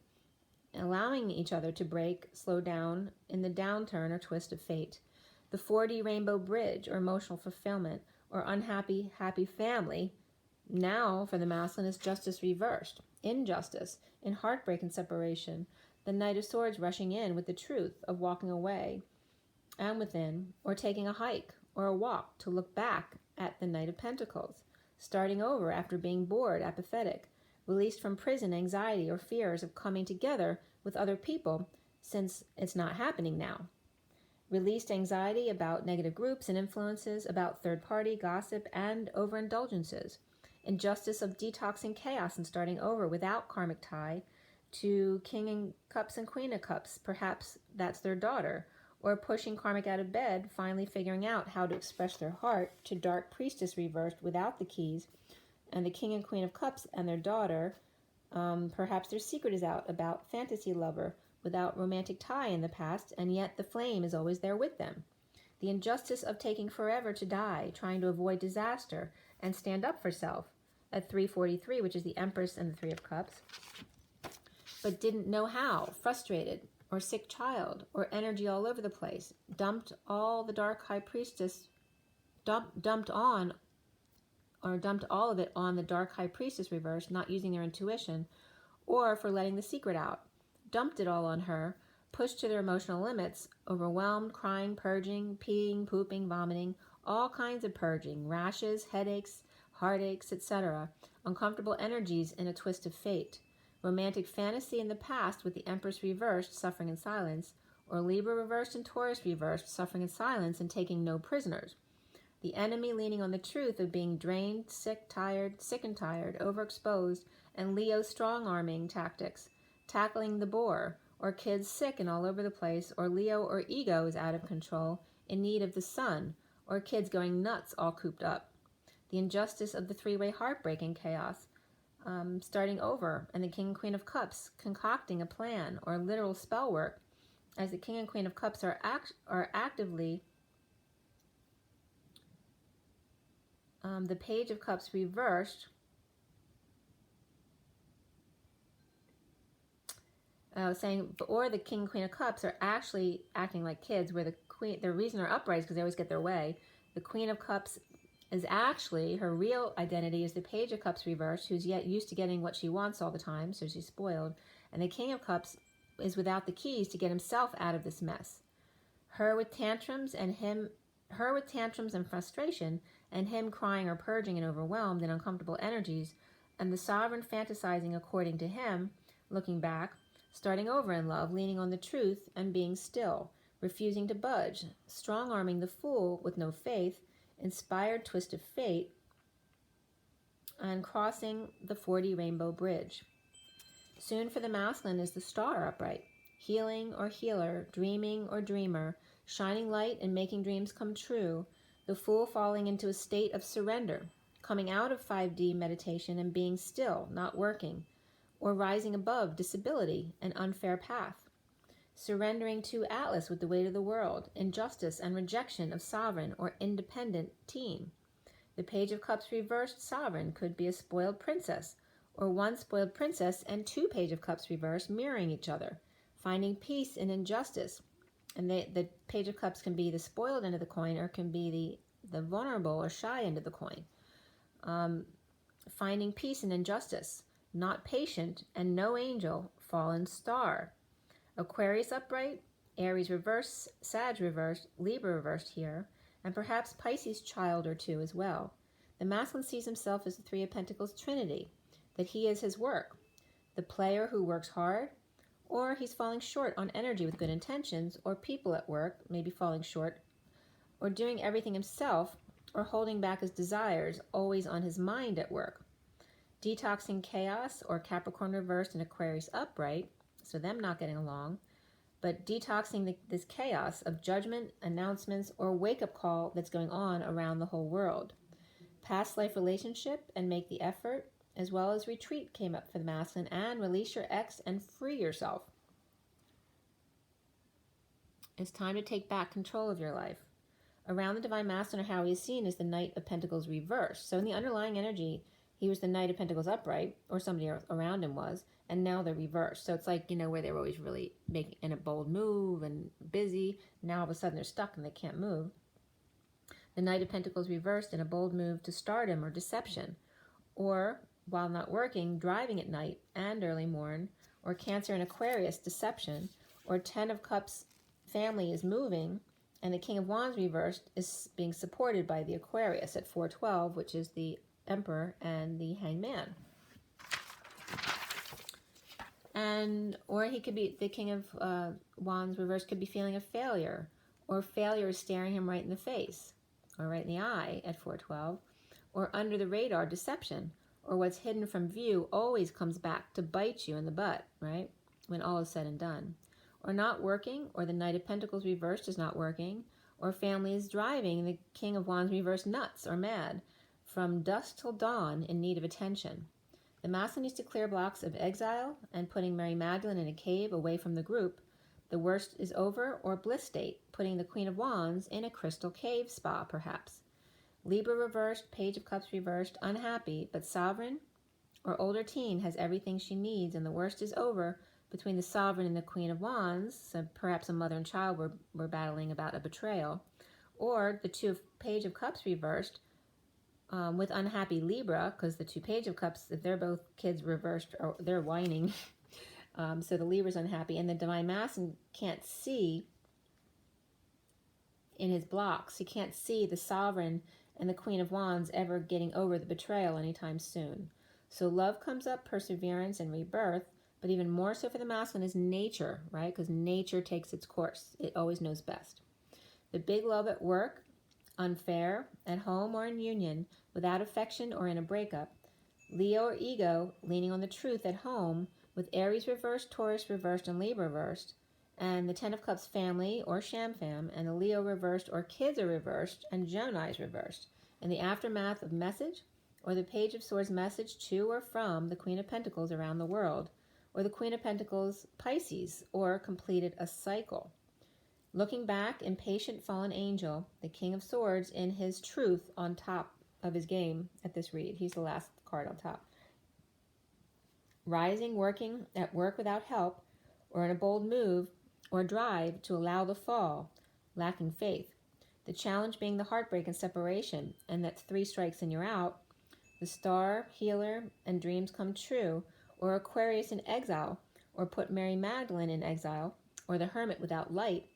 [SPEAKER 1] and allowing each other to break, slow down in the downturn or twist of fate. The 4D rainbow bridge, or emotional fulfillment, or unhappy, happy family. Now, for the masculine, is justice reversed, injustice, in heartbreak and separation. The Knight of Swords rushing in with the truth of walking away and within, or taking a hike or a walk to look back at the Knight of Pentacles. Starting over after being bored, apathetic, released from prison, anxiety, or fears of coming together with other people since it's not happening now. Released anxiety about negative groups and influences, about third-party gossip and overindulgences. Injustice of detoxing chaos and starting over without karmic tie to King of Cups and Queen of Cups. Perhaps that's their daughter. Or pushing karmic out of bed, finally figuring out how to express their heart to Dark Priestess reversed without the keys. And the King and Queen of Cups and their daughter, perhaps their secret is out about fantasy lover without romantic tie in the past, and yet the flame is always there with them. The injustice of taking forever to die, trying to avoid disaster and stand up for self at 343, which is the Empress and the Three of Cups, but didn't know how, frustrated, or sick child, or energy all over the place, dumped all the Dark High Priestess, dumped all of it on the Dark High Priestess reverse, not using their intuition, or for letting the secret out. Dumped it all on her, pushed to their emotional limits, overwhelmed, crying, purging, peeing, pooping, vomiting, all kinds of purging, rashes, headaches, heartaches, etc., uncomfortable energies in a twist of fate. romantic fantasy in the past with the Empress reversed, suffering in silence, or Libra reversed and Taurus reversed, suffering in silence and taking no prisoners. The enemy leaning on the truth of being drained, sick and tired, overexposed, and Leo strong-arming tactics, tackling the boar, or kids sick and all over the place, or Leo or ego is out of control, in need of the sun, or kids going nuts all cooped up. The injustice of the three-way heartbreaking chaos, starting over, and the King and Queen of Cups concocting a plan or literal spell work, as the King and Queen of Cups are actively the Page of Cups reversed, or the King and Queen of Cups are actually acting like kids, where the reason they're upright is because they always get their way. The Queen of Cups is actually, her real identity is the Page of Cups reversed, who's yet used to getting what she wants all the time, so she's spoiled. And the King of Cups is without the keys to get himself out of this mess. Her with tantrums and frustration, and him crying or purging and overwhelmed in uncomfortable energies, and the sovereign fantasizing according to him, looking back, starting over in love, leaning on the truth and being still, refusing to budge, strong-arming the fool with no faith, inspired twist of fate, and crossing the 40 rainbow bridge. Soon for the masculine is the star upright, healing or healer, dreaming or dreamer, shining light and making dreams come true, the fool falling into a state of surrender, coming out of 5D meditation and being still, not working, or rising above disability and unfair path, surrendering to Atlas with the weight of the world, injustice and rejection of sovereign or independent team. The Page of Cups reversed sovereign could be a spoiled princess, or one spoiled princess and two Page of Cups reversed mirroring each other, finding peace in injustice. And the Page of Cups can be the spoiled end of the coin, or can be the vulnerable or shy end of the coin. Finding peace in injustice, not patient, and no angel, fallen star. Aquarius upright, Aries reversed, Sag reversed, Libra reversed here, and perhaps Pisces child or two as well. The masculine sees himself as the Three of Pentacles Trinity, that he is his work, the player who works hard, or he's falling short on energy with good intentions, or people at work may be falling short, or doing everything himself, or holding back his desires, always on his mind at work. Detoxing chaos, or Capricorn reversed and Aquarius upright, so them not getting along, but detoxing this chaos of judgment, announcements, or wake-up call that's going on around the whole world. Past life relationship and make the effort, as well as retreat came up for the masculine, and release your ex and free yourself. It's time to take back control of your life. Around the Divine Masculine, or how he is seen, is the Knight of Pentacles reversed. So in the underlying energy, he was the Knight of Pentacles upright, or somebody around him was, and now they're reversed. So it's like, where they were always really making in a bold move and busy. Now all of a sudden they're stuck and they can't move. The Knight of Pentacles reversed in a bold move to stardom or deception, or while not working, driving at night and early morn, or Cancer and Aquarius deception, or 10 of Cups family is moving, and the King of Wands reversed is being supported by the Aquarius at 412, which is the Emperor and the Hangman. Or he could be, the King of Wands reversed could be feeling a failure, or failure is staring him right in the face, or right in the eye at 412, or under the radar deception, or what's hidden from view always comes back to bite you in the butt, right? When all is said and done. Or not working, or the Knight of Pentacles reversed is not working, or family is driving the King of Wands reversed nuts or mad, from dusk till dawn in need of attention. The masculine needs to clear blocks of exile and putting Mary Magdalene in a cave away from the group. The worst is over, or bliss state, putting the Queen of Wands in a crystal cave spa perhaps. Libra reversed, Page of Cups reversed, unhappy, but sovereign or older teen has everything she needs, and the worst is over between the sovereign and the Queen of Wands. So perhaps a mother and child were battling about a betrayal. Or the two of Page of Cups reversed with unhappy Libra, because the two Page of Cups, if they're both kids reversed, or they're whining. So the Libra's unhappy, and the Divine Masculine can't see in his blocks. He can't see the sovereign and the Queen of Wands ever getting over the betrayal anytime soon. So love comes up, perseverance and rebirth, but even more so for the masculine is nature, right? Because nature takes its course. It always knows best. The big love at work, unfair, at home or in union, without affection or in a breakup. Leo or ego, leaning on the truth at home, with Aries reversed, Taurus reversed, and Libra reversed. And the Ten of Cups family or sham fam, and the Leo reversed or kids are reversed, and Gemini is reversed. In the aftermath of message, or the Page of Swords message to or from the Queen of Pentacles around the world, or the Queen of Pentacles Pisces, or completed a cycle. Looking back, impatient fallen angel, the King of Swords in his truth on top of his game at this read. He's the last card on top. Rising, working at work without help, or in a bold move or drive to allow the fall, lacking faith. The challenge being the heartbreak and separation, and that's 3 strikes and you're out. The Star, healer, and dreams come true, or Aquarius in exile, or put Mary Magdalene in exile, or the Hermit without light.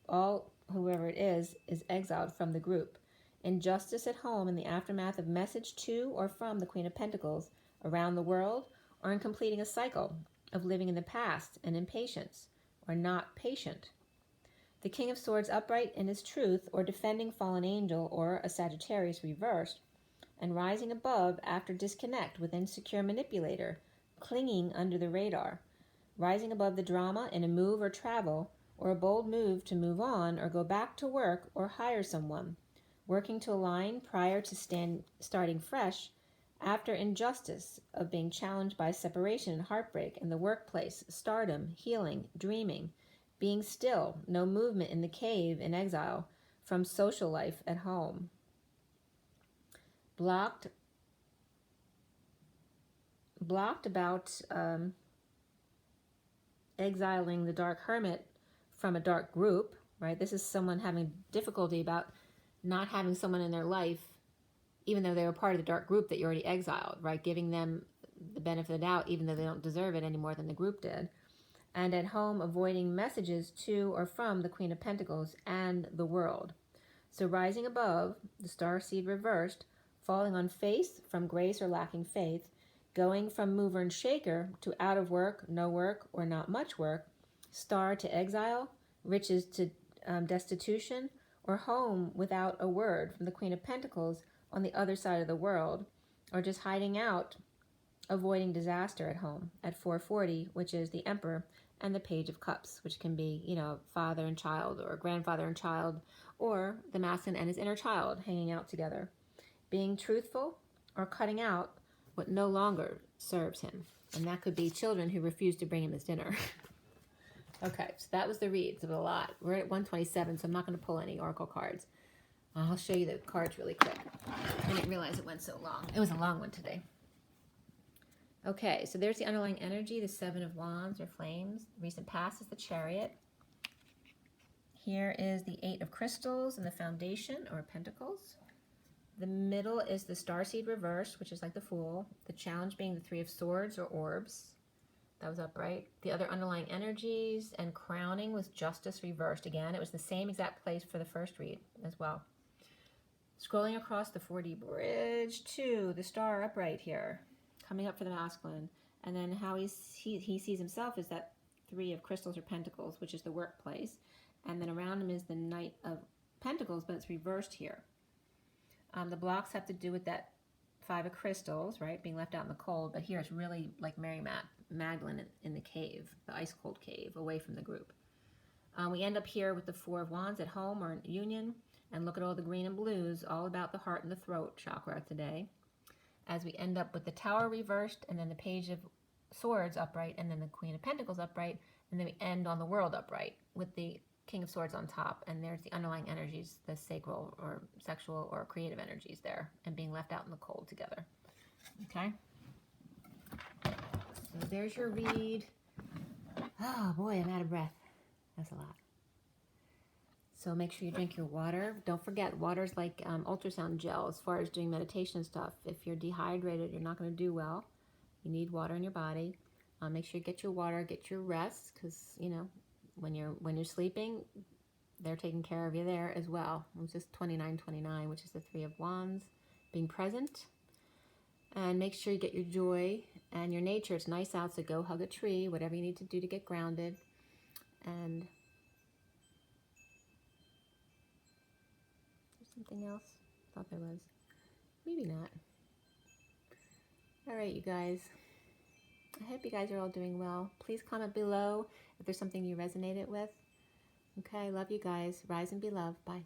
[SPEAKER 1] All, whoever it is exiled from the group. Injustice at home in the aftermath of message to or from the Queen of Pentacles around the world, or in completing a cycle of living in the past and impatience, or not patient. The King of Swords upright in his truth, or defending fallen angel, or a Sagittarius reversed, and rising above after disconnect with insecure manipulator, clinging under the radar, rising above the drama in a move or travel, or a bold move to move on or go back to work or hire someone, working to align prior to starting fresh after injustice of being challenged by separation and heartbreak in the workplace, stardom, healing, dreaming, being still, no movement in the cave in exile from social life at home. Blocked about exiling the dark hermit from a dark group, right? This is someone having difficulty about not having someone in their life, even though they were part of the dark group that you already exiled, right? Giving them the benefit of the doubt, even though they don't deserve it any more than the group did. And at home, avoiding messages to or from the Queen of Pentacles and the world. So rising above, the Starseed reversed, falling on face from grace or lacking faith, going from mover and shaker to out of work, no work, or not much work, Star to exile, riches to destitution, or home without a word from the Queen of Pentacles on the other side of the world, or just hiding out, avoiding disaster at home at 440, which is the Emperor, and the Page of Cups, which can be, you know, father and child, or grandfather and child, or the masculine and his inner child hanging out together. Being truthful or cutting out what no longer serves him. And that could be children who refuse to bring him his dinner. Okay, so that was the reads of a lot. We're at 127, so I'm not going to pull any oracle cards. I'll show you the cards really quick. I didn't realize it went so long. It was a long one today. Okay, so there's the underlying energy, the 7 of Wands or Flames. The recent past is the Chariot. Here is the 8 of Crystals and the Foundation or Pentacles. The middle is the Starseed reversed, which is like the Fool. The challenge being the 3 of Swords or Orbs. That was upright. The other underlying energies and crowning was Justice reversed. Again, it was the same exact place for the first read as well. Scrolling across the 4D bridge to the Star upright here, coming up for the masculine. And then how he sees himself is that 3 of Crystals or Pentacles, which is the workplace. And then around him is the Knight of Pentacles, but it's reversed here. The blocks have to do with that 5 of Crystals, right, being left out in the cold. But here it's really like Mary Magdalene in the cave, the ice cold cave, away from the group. We end up here with the 4 of Wands at home or in union. And look at all the green and blues, all about the heart and the throat chakra today. As we end up with the Tower reversed, and then the Page of Swords upright, and then the Queen of Pentacles upright, and then we end on the World upright with the King of Swords on top. And there's the underlying energies, the sacral or sexual or creative energies there, and being left out in the cold together. Okay? So there's your read. Oh boy, I'm out of breath. That's a lot. So make sure you drink your water. Don't forget, water's like ultrasound gel as far as doing meditation and stuff. If you're dehydrated, you're not going to do well. You need water in your body. Make sure you get your water, get your rest, because, you know, when you're sleeping, they're taking care of you there as well. It was just 2929, which is the 3 of Wands. Being present. And make sure you get your joy and your nature. It's nice out, so go hug a tree, whatever you need to do to get grounded. And there's something else? Thought there was. Maybe not. All right, you guys. I hope you guys are all doing well. Please comment below if there's something you resonated with. Okay, love you guys. Rise and be loved. Bye.